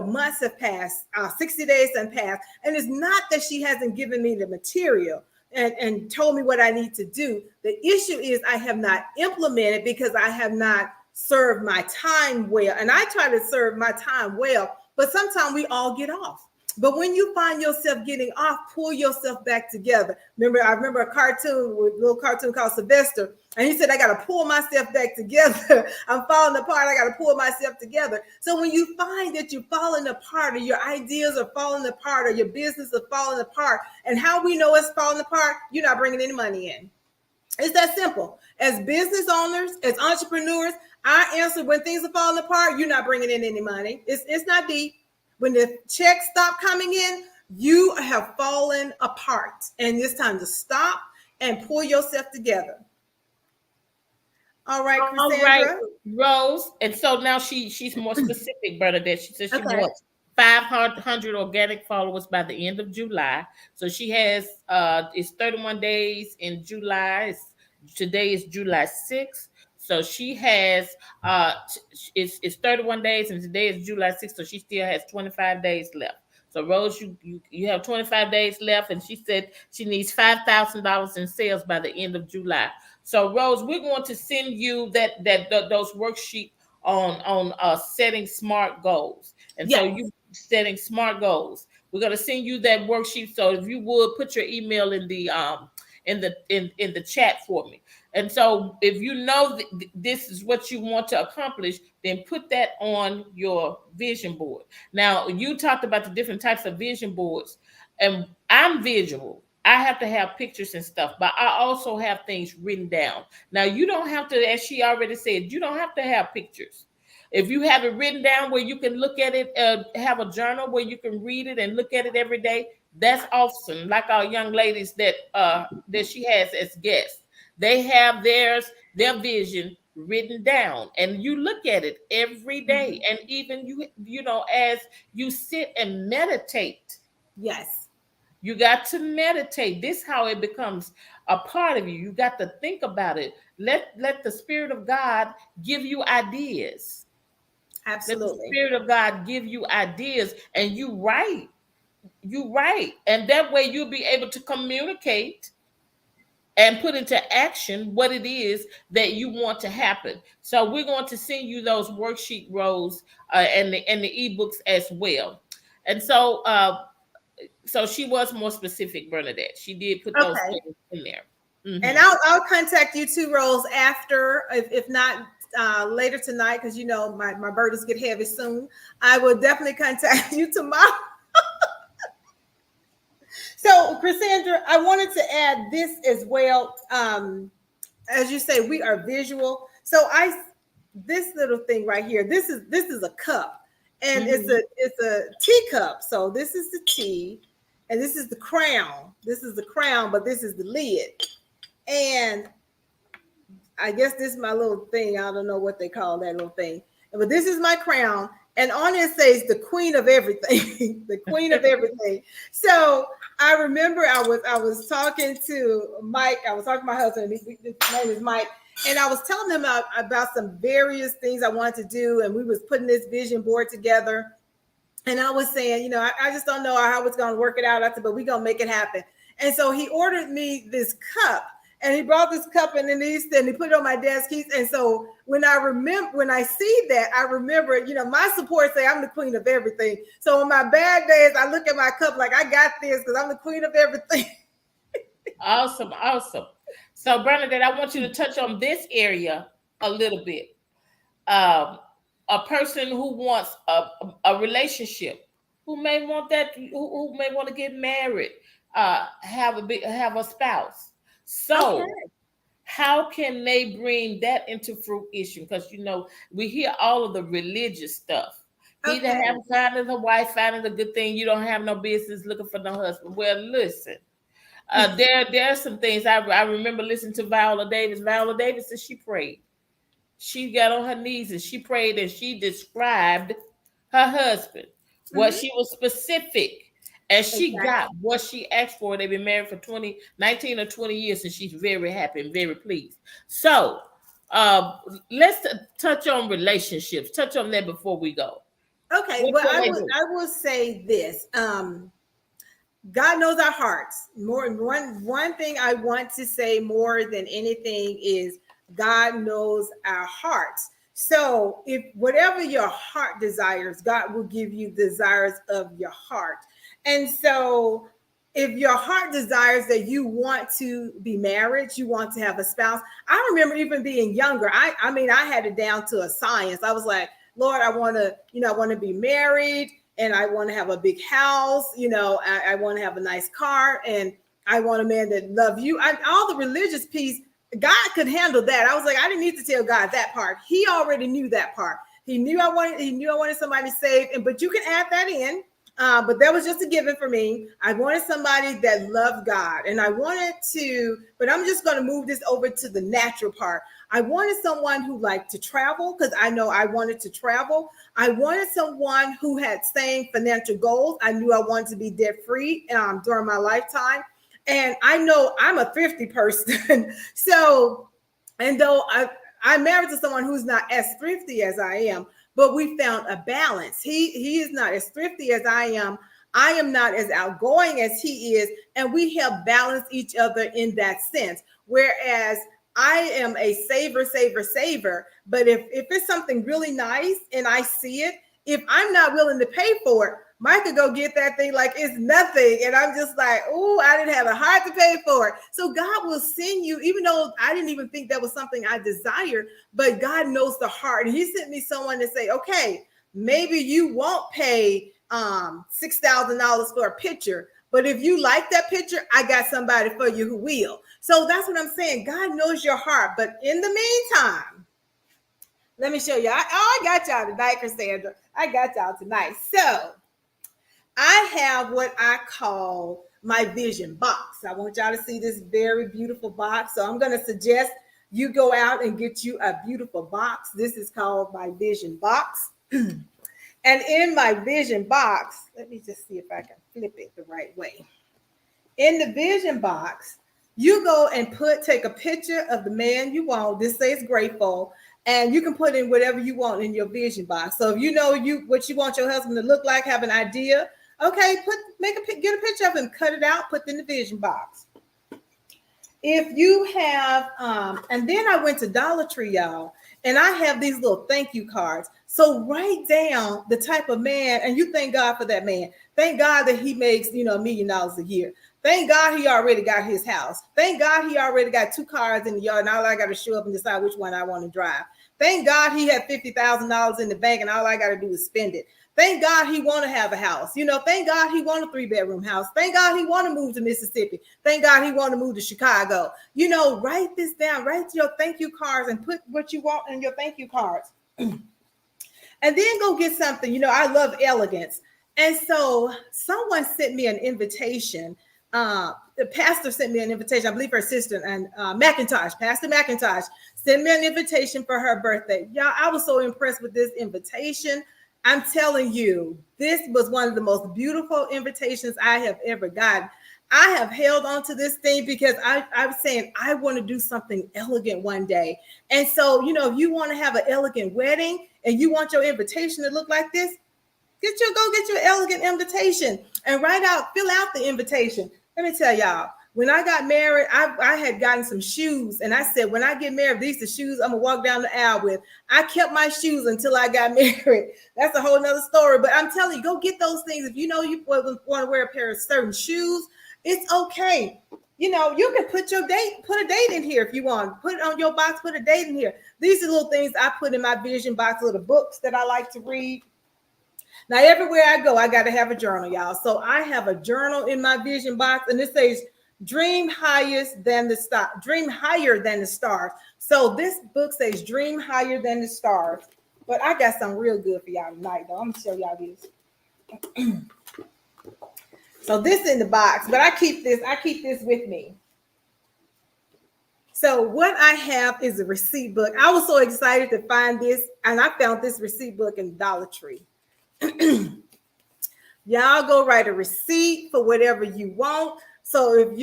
months have passed, 60 days have passed. And it's not that she hasn't given me the material and told me what I need to do. The issue is I have not implemented because I have not served my time well. And I try to serve my time well, but sometimes we all get off. But when you find yourself getting off, pull yourself back together. I remember a little cartoon called Sylvester, and he said, I got to pull myself back together. I'm falling apart. I got to pull myself together. So when you find that you're falling apart, or your ideas are falling apart, or your business is falling apart, and how we know it's falling apart, you're not bringing any money in. It's that simple. As business owners, as entrepreneurs, our answer when things are falling apart, you're not bringing in any money. It's not deep. When the checks stop coming in, you have fallen apart. And it's time to stop and pull yourself together. All right, Cassandra. All right, Rose. And so now she's more specific, Bernadette. She says she wants 500 organic followers by the end of July. So she has it's 31 days in July. Today is July 6th. So she has it's 31 days, and today is July 6th, so she still has 25 days left. So Rose, you have 25 days left, and she said she needs $5,000 in sales by the end of July. So Rose, we're going to send you those worksheets on setting smart goals. And so you setting smart goals. We're going to send you that worksheet. So if you would put your email in the chat for me. And so if you know this is what you want to accomplish, then put that on your vision board. Now, you talked about the different types of vision boards, and I'm visual. I have to have pictures and stuff, but I also have things written down. Now, you don't have to, as she already said, you don't have to have pictures. If you have it written down where you can look at it, have a journal where you can read it and look at it every day, that's awesome. Like our young ladies that she has as guests. They have their vision written down, and you look at it every day. And even as you sit and meditate. Yes. You got to meditate. This is how it becomes a part of you. You got to think about it. Let the Spirit of God give you ideas. Absolutely. Let the Spirit of God give you ideas, and you write. And that way you'll be able to communicate and put into action what it is that you want to happen. So we're going to send you those worksheet rows and the ebooks as well. And so she was more specific, Bernadette. She did put those things in there. Mm-hmm. And I'll contact you too, Rose, after, if not later tonight, because my burdens get heavy soon. I will definitely contact you tomorrow. So, Cassandra, I wanted to add this as well. As you say, we are visual. So this little thing right here, this is a cup, and it's a teacup. So this is the tea, and this is the crown. This is the crown, but this is the lid. And I guess this is my little thing. I don't know what they call that little thing, but this is my crown. And on it says the queen of everything, the queen of everything. So I remember I was talking to Mike. I was talking to my husband. His name is Mike. And I was telling him about some various things I wanted to do. And we was putting this vision board together. And I was saying, I just don't know how it's going to work it out. I said, but we're going to make it happen. And so he ordered me this cup. And he brought this cup in, and he put it on my desk. And so when I see that, I remember, my support say I'm the queen of everything. So on my bad days, I look at my cup like I got this because I'm the queen of everything. Awesome. So Bernadette, I want you to touch on this area a little bit. A person who wants a relationship, who may want to get married, have a spouse. So how can they bring that into fruition? Because we hear all of the religious stuff. He that Okay. have finding a wife, finding a good thing. You don't have no business looking for no husband. Well, listen, there are some things I remember listening to Viola Davis. Viola Davis said she prayed. She got on her knees and she prayed and she described her husband. What Mhm. she was specific. And she got Exactly. what she asked for. They've been married for 19 or 20 years, and she's very happy and very pleased. So uh, let's touch on relationships. Touch on that before we go. Okay. What Well, can they do? I will say this. God knows our hearts. One thing I want to say more than anything is God knows our hearts. So if whatever your heart desires, God will give you desires of your heart. And so if your heart desires that you want to be married, you want to have a spouse. I remember even being younger. I mean, I had it down to a science. I was like, Lord, I want to be married and I want to have a big house. I want to have a nice car and I want a man that love you. All the religious piece, God could handle that. I was like, I didn't need to tell God that part. He already knew that part. He knew I wanted somebody saved, but you can add that in. But that was just a given for me. I wanted somebody that loved God, and I wanted to. But I'm just going to move this over to the natural part. I wanted someone who liked to travel because I know I wanted to travel. I wanted someone who had same financial goals. I knew I wanted to be debt free during my lifetime, and I know I'm a thrifty person. So, and though I'm married to someone who's not as thrifty as I am, but we found a balance. He is not as thrifty as I am. I am not as outgoing as he is, and we help balance each other in that sense. Whereas I am a saver. But if it's something really nice and I see it, if I'm not willing to pay for it, Mike could go get that thing like it's nothing. And I'm just like, oh, I didn't have a heart to pay for it. So God will send you, even though I didn't even think that was something I desired, but God knows the heart. And he sent me someone to say, okay, maybe you won't pay $6,000 for a picture, but if you like that picture, I got somebody for you who will. So that's what I'm saying. God knows your heart. But in the meantime, let me show you. I got y'all tonight, Cassandra. I got y'all tonight. So I have what I call my vision box. I want y'all to see this very beautiful box. So I'm going to suggest you go out and get you a beautiful box. This is called my vision box. And in my vision box, let me just see if I can flip it the right way. In the vision box, you go and take a picture of the man you want. This says grateful, and you can put in whatever you want in your vision box. So if you know what you want your husband to look like, have an idea. Okay, get a picture of him, cut it out, put it in the vision box. If you have, and then I went to Dollar Tree, y'all, and I have these little thank you cards. So write down the type of man, and you thank God for that man. Thank God that he makes, $1 million a year. Thank God he already got his house. Thank God he already got 2 cars in the yard, and all I got to show up and decide which one I want to drive. Thank God he had $50,000 in the bank, and all I got to do is spend it. Thank God he want to have a house. Thank God he want a 3-bedroom house. Thank God he want to move to Mississippi. Thank God he want to move to Chicago. Write this down. Write your thank you cards and put what you want in your thank you cards. And then go get something. I love elegance. And so someone sent me an invitation. The pastor sent me an invitation. I believe her sister and Pastor McIntosh sent me an invitation for her birthday. Y'all, I was so impressed with this invitation. I'm telling you, this was one of the most beautiful invitations I have ever gotten. I have held on to this thing because I was saying I want to do something elegant one day. And so, if you want to have an elegant wedding and you want your invitation to look like this, go get your elegant invitation and fill out the invitation. Let me tell y'all, when I got married, I had gotten some shoes, and I said, when I get married, these are the shoes I'm gonna walk down the aisle with. I kept my shoes until I got married. That's a whole nother story. But I'm telling you, go get those things. If you want to wear a pair of certain shoes, it's okay. You can put a date in here if you want. Put it on your box, put a date in here. These are little things I put in my vision box, little books that I like to read. Now, everywhere I go, I got to have a journal, y'all. So I have a journal in my vision box, and it says Dream higher than the star. Dream higher than the stars. So this book says dream higher than the stars. But I got something real good for y'all tonight, though. I'm gonna show y'all this. So this in the box, but I keep this with me. So what I have is a receipt book. I was so excited to find this, and I found this receipt book in Dollar Tree. Y'all go write a receipt for whatever you want. So if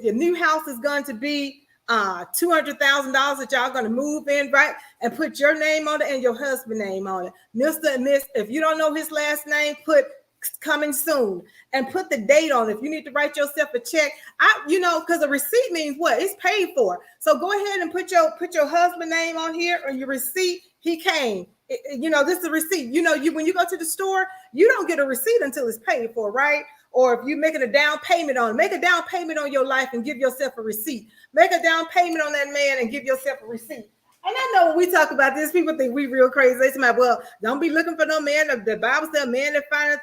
your new house is going to be $200,000 that y'all going to move in, right, and put your name on it and your husband's name on it, Mr. and Miss. If you don't know his last name, put coming soon and put the date on it. If you need to write yourself a check, because a receipt means what? It's paid for. So go ahead and put your husband name on here or your receipt. He came. This is a receipt. When you go to the store, you don't get a receipt until it's paid for, right? Or if you're making a down payment on it, make a down payment on your life and give yourself a receipt. Make a down payment on that man and give yourself a receipt. And I know when we talk about this, people think we real crazy. They say, well, don't be looking for no man. The Bible says a man that finds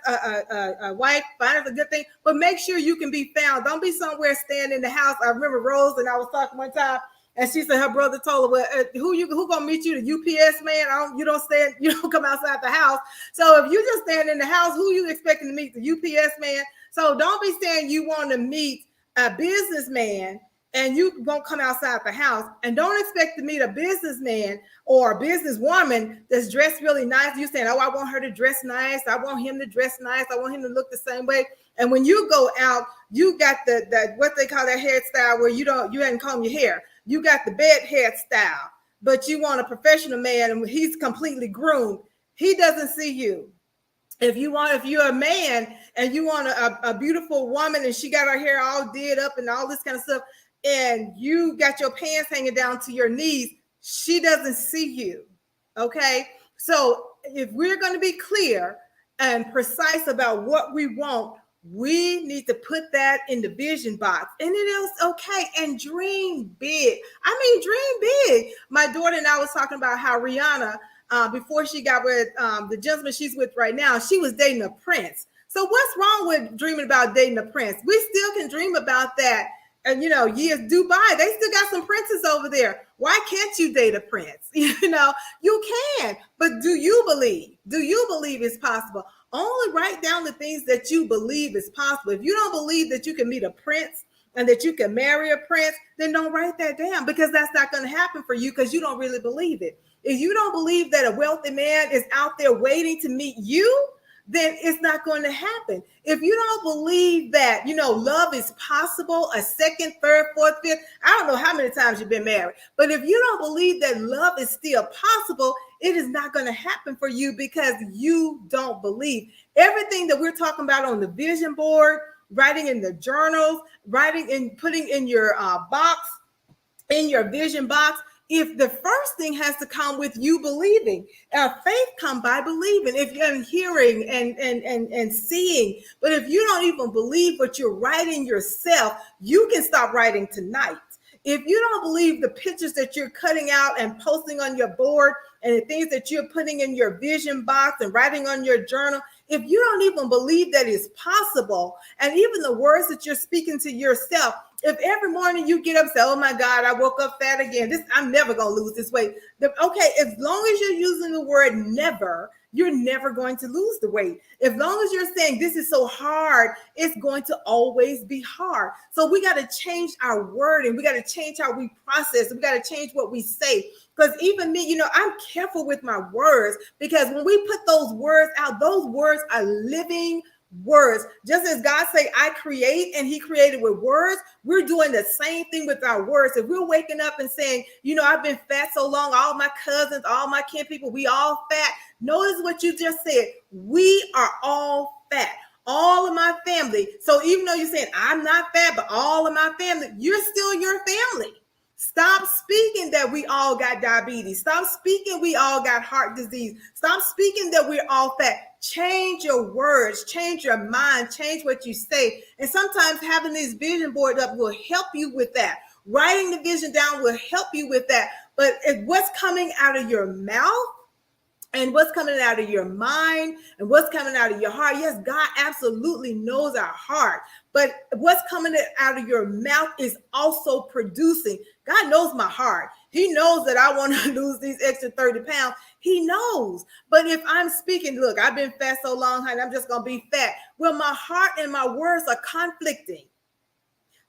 a wife finds a good thing. But make sure you can be found. Don't be somewhere standing in the house. I remember Rose and I was talking one time, and she said her brother told her, well, who gonna meet you? The UPS man? You don't come outside the house. So if you just stand in the house, who you expecting to meet? The UPS man? So don't be saying you want to meet a businessman and you won't come outside the house, and don't expect to meet a businessman or a businesswoman that's dressed really nice. You saying, oh, I want her to dress nice. I want him to dress nice. I want him to look the same way. And when you go out, you got the what they call that hairstyle where you hadn't combed your hair. You got the bed hairstyle, but you want a professional man and he's completely groomed. He doesn't see you. If you're a man and you want a beautiful woman and she got her hair all did up and all this kind of stuff, and you got your pants hanging down to your knees, she doesn't see you. Okay. So if we're going to be clear and precise about what we want, we need to put that in the vision box, and it is okay. And dream big. Dream big. My daughter and I was talking about how Rihanna, before she got with the gentleman she's with right now, she was dating a prince. So what's wrong with dreaming about dating a prince? We still can dream about that. And years Dubai, they still got some princes over there. Why can't you date a prince? You can, but do you believe? Do you believe it's possible? Only write down the things that you believe is possible. If you don't believe that you can meet a prince and that you can marry a prince, then don't write that down, because that's not going to happen for you, because you don't really believe it. If you don't believe that a wealthy man is out there waiting to meet you, then it's not going to happen. If you don't believe that, love is possible, a second, third, fourth, fifth, I don't know how many times you've been married, but if you don't believe that love is still possible, it is not going to happen for you, because you don't believe. Everything that we're talking about on the vision board, writing in the journals, writing and putting in your box, in your vision box, if the first thing has to come with you believing. Faith come by believing. If you're hearing and seeing, but if you don't even believe what you're writing yourself, you can stop writing tonight. If you don't believe the pictures that you're cutting out and posting on your board and the things that you're putting in your vision box and writing on your journal, if you don't even believe that it's possible, and even the words that you're speaking to yourself, if every morning you get up and say, oh my God, I woke up fat again, I'm never going to lose this weight. Okay, as long as you're using the word never, you're never going to lose the weight. As long as you're saying this is so hard, it's going to always be hard. So we got to change our wording. We got to change how we process. We got to change what we say. Because even me, I'm careful with my words, because when we put those words out, those words are living words. Just as God say, I create, and he created with words, we're doing the same thing with our words. If we're waking up and saying, I've been fat so long, all my cousins, all my kin people, we all fat. Notice what you just said. We are all fat. All of my family. So even though you're saying I'm not fat, but all of my family, you're still your family. Stop speaking that we all got diabetes. Stop speaking we all got heart disease. Stop speaking that we're all fat. Change your words, change your mind, change what you say. And sometimes having this vision board up will help you with that. Writing the vision down will help you with that. But what's coming out of your mouth and what's coming out of your mind and what's coming out of your heart. Yes, God absolutely knows our heart, but what's coming out of your mouth is also producing. God knows my heart. He knows that I want to lose these extra 30 pounds. He knows. But if I'm speaking, look, I've been fat so long, honey, I'm just going to be fat. Well, my heart and my words are conflicting.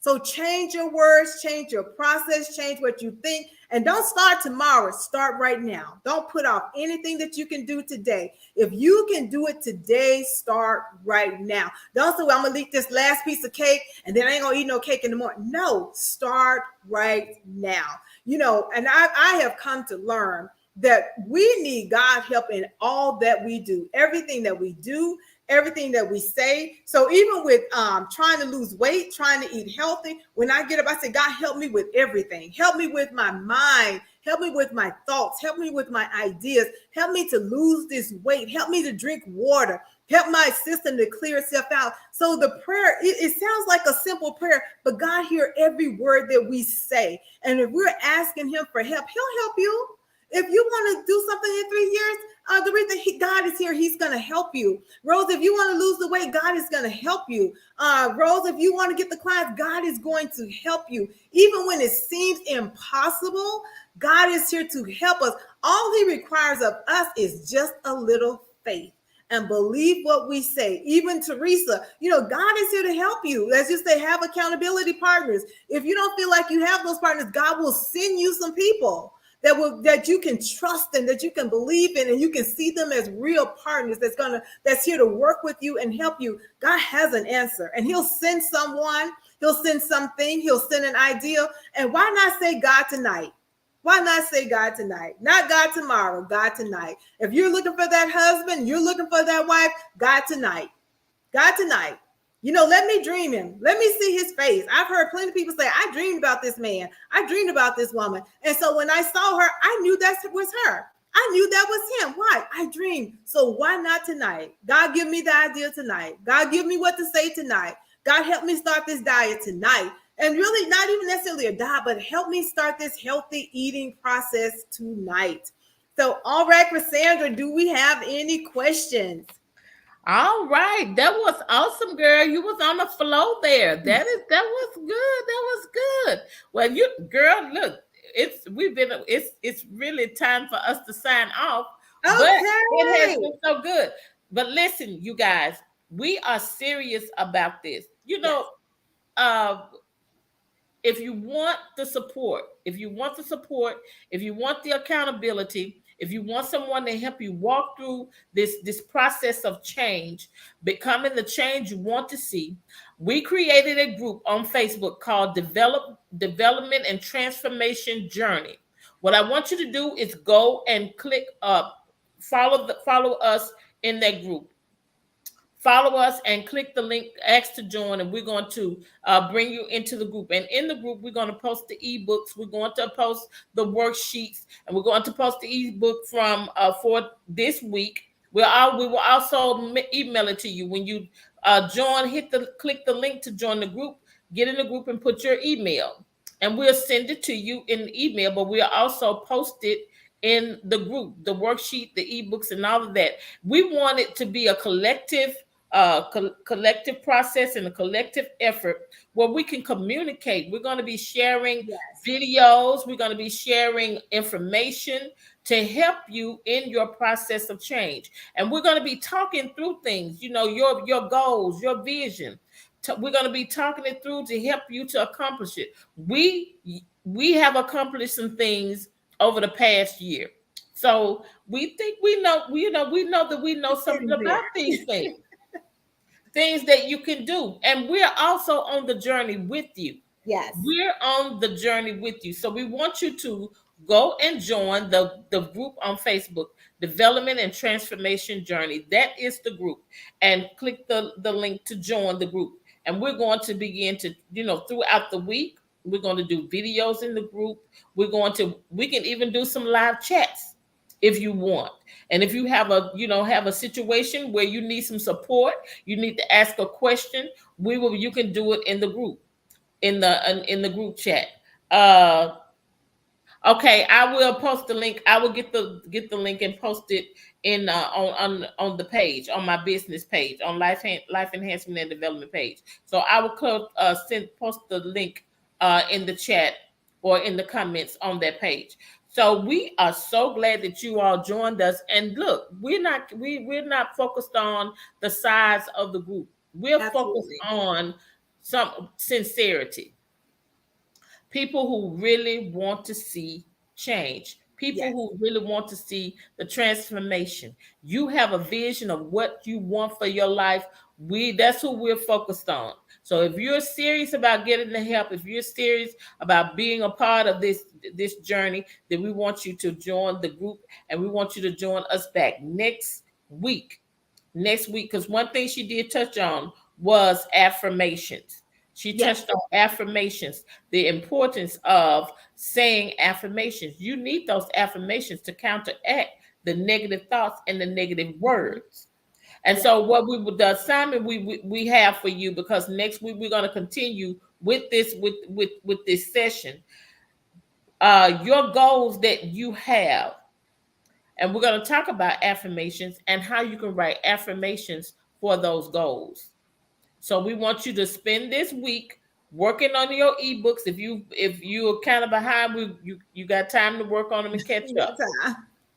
So change your words, change your process, change what you think, and don't start tomorrow. Start right now. Don't put off anything that you can do today. If you can do it today, start right now. Don't say, well, I'm going to eat this last piece of cake and then I ain't going to eat no cake in the morning. No, start right now. And I have come to learn that we need God's help in all that we do, everything that we do, everything that we say. So even with trying to lose weight, trying to eat healthy, when I get up, I say, God, help me with everything. Help me with my mind. Help me with my thoughts. Help me with my ideas. Help me to lose this weight. Help me to drink water. Help my system to clear itself out. So the prayer, it sounds like a simple prayer, but God hears every word that we say. And if we're asking him for help, he'll help you. If you want to do something in 3 years, the reason God is here, he's going to help you. Rose, if you want to lose the weight, God is going to help you. Rose, if you want to get the clients, God is going to help you. Even when it seems impossible, God is here to help us. All he requires of us is just a little faith and believe what we say. Even Teresa, God is here to help you. Let's just say have accountability partners. If you don't feel like you have those partners, God will send you some people that you can trust and that you can believe in, and you can see them as real partners that's here to work with you and help you. God has an answer, and he'll send someone, he'll send something, he'll send an idea. And why not say God tonight? Why not say God tonight? Not God tomorrow, God tonight. If you're looking for that husband, you're looking for that wife, God tonight. God tonight. Let me dream him. Let me see his face. I've heard plenty of people say, I dreamed about this man. I dreamed about this woman. And so when I saw her, I knew that was her. I knew that was him. Why? I dreamed. So why not tonight? God, give me the idea tonight. God, give me what to say tonight. God, help me start this diet tonight. And really not even necessarily a diet, but help me start this healthy eating process tonight. So, all right, Cassandra, do we have any questions? All right, that was awesome, girl. You was on the flow there. That was good. That was good. Well, you girl, look, it's really time for us to sign off. Okay. But it has been so good. But listen, you guys, we are serious about this. Yes. If you want the support, if you want the accountability, if you want someone to help you walk through this process of change, becoming the change you want to see, we created a group on Facebook called Development and Transformation Journey. What I want you to do is go and click up, follow us in that group. Follow us and click the link, ask to join, and we're going to bring you into the group. And in the group, we're going to post the ebooks, we're going to post the worksheets, and we're going to post the ebook for this week. We will also email it to you when you join. Click the link to join the group, get in the group, and put your email, and we'll send it to you in the email. But we'll also post it in the group, the worksheet, the ebooks, and all of that. We want it to be a collective process and a collective effort where we can communicate. We're going to be sharing videos. We're going to be sharing information to help you in your process of change. And we're going to be talking through things, your goals, your vision. We're going to be talking it through to help you to accomplish it. We have accomplished some things over the past year. So we think we know that we know something about these things. Things that you can do. And we're also on the journey with you. Yes. We're on the journey with you. So we want you to go and join the group on Facebook, Development and Transformation Journey. That is the group. And click the link to join the group. And we're going to begin to, throughout the week, we're going to do videos in the group. We can even do some live chats if you want. And if you have a situation where you need some support, you need to ask a question, you can do it in the group, in the group chat. Okay, I will post the link. I will get the link and post it in on the page, on my business page, on life enhancement and development page. So I will post the link in the chat or in the comments on that page. So we are so glad that you all joined us. And look, we're not focused on the size of the group. We're focused Absolutely. on some sincerity. People who really want to see change, people Yes. who really want to see the transformation. You have a vision of what you want for your life. That's who we're focused on. So if you're serious about getting the help, if you're serious about being a part of this journey, then we want you to join the group, and we want you to join us back week next week, because one thing she did touch on was affirmations. She Yes. touched on affirmations, the importance of saying affirmations. You need those affirmations to counteract the negative thoughts and the negative words. And Yes. so the assignment we have for you, because next week we're going to continue with this session, your goals that you have. And we're going to talk about affirmations and how you can write affirmations for those goals. So we want you to spend this week working on your ebooks. If you're kind of behind, you got time to work on them and catch up.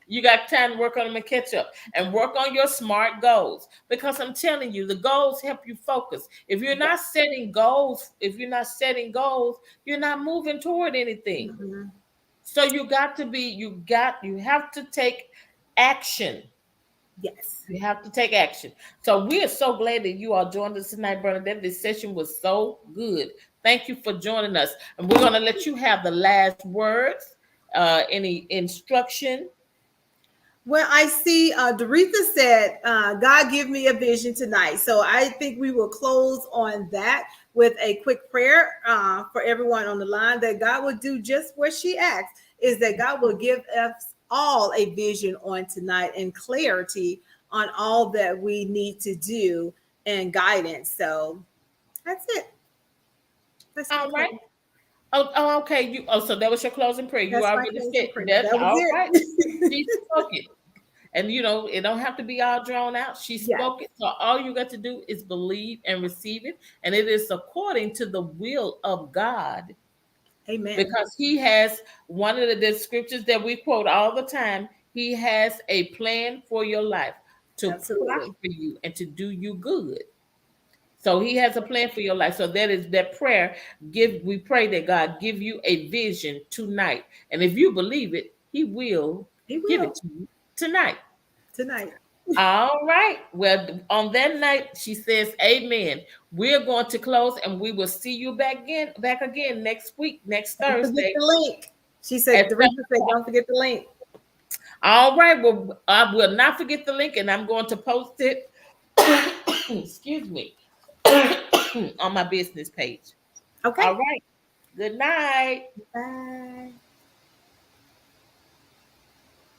You got time to work on them and catch up, and work on your SMART goals, because I'm telling you, the goals help you focus. If you're not setting goals, you're not moving toward anything. Mm-hmm. So you have to take action. Yes. You have to take action. So we are so glad that you all joined us tonight, Bernadette. This session was so good. Thank you for joining us. And we're going to let you have the last words, any instruction. Well, I see Doretha said, God give me a vision tonight. So I think we will close on that with a quick prayer for everyone on the line, that God will do just what she asked, is that God will give us all a vision on tonight and clarity on all that we need to do and guidance. So that's it. That's All right. Okay. So that was your closing prayer. You my already closing said prayer. that's That was all right. it. She spoke it. And it don't have to be all drawn out. She Yes. spoke it. So all you got to do is believe and receive it. And it is according to the will of God. Amen. Because he has, one of the scriptures that we quote all the time, he has a plan for your life to Absolutely. prosper you and to do you good. So he has a plan for your life. So that is that prayer. We pray that God give you a vision tonight. And if you believe it, he will give it to you tonight. Tonight. All right. Well, on that night, she says, amen. We're going to close, and we will see you back again next week, next Don't forget Thursday. the link. She said, Doretha said, don't forget the link. All right. Well, I will not forget the link, and I'm going to post it. Excuse me. On my business page. Okay. All right. Good night. Bye.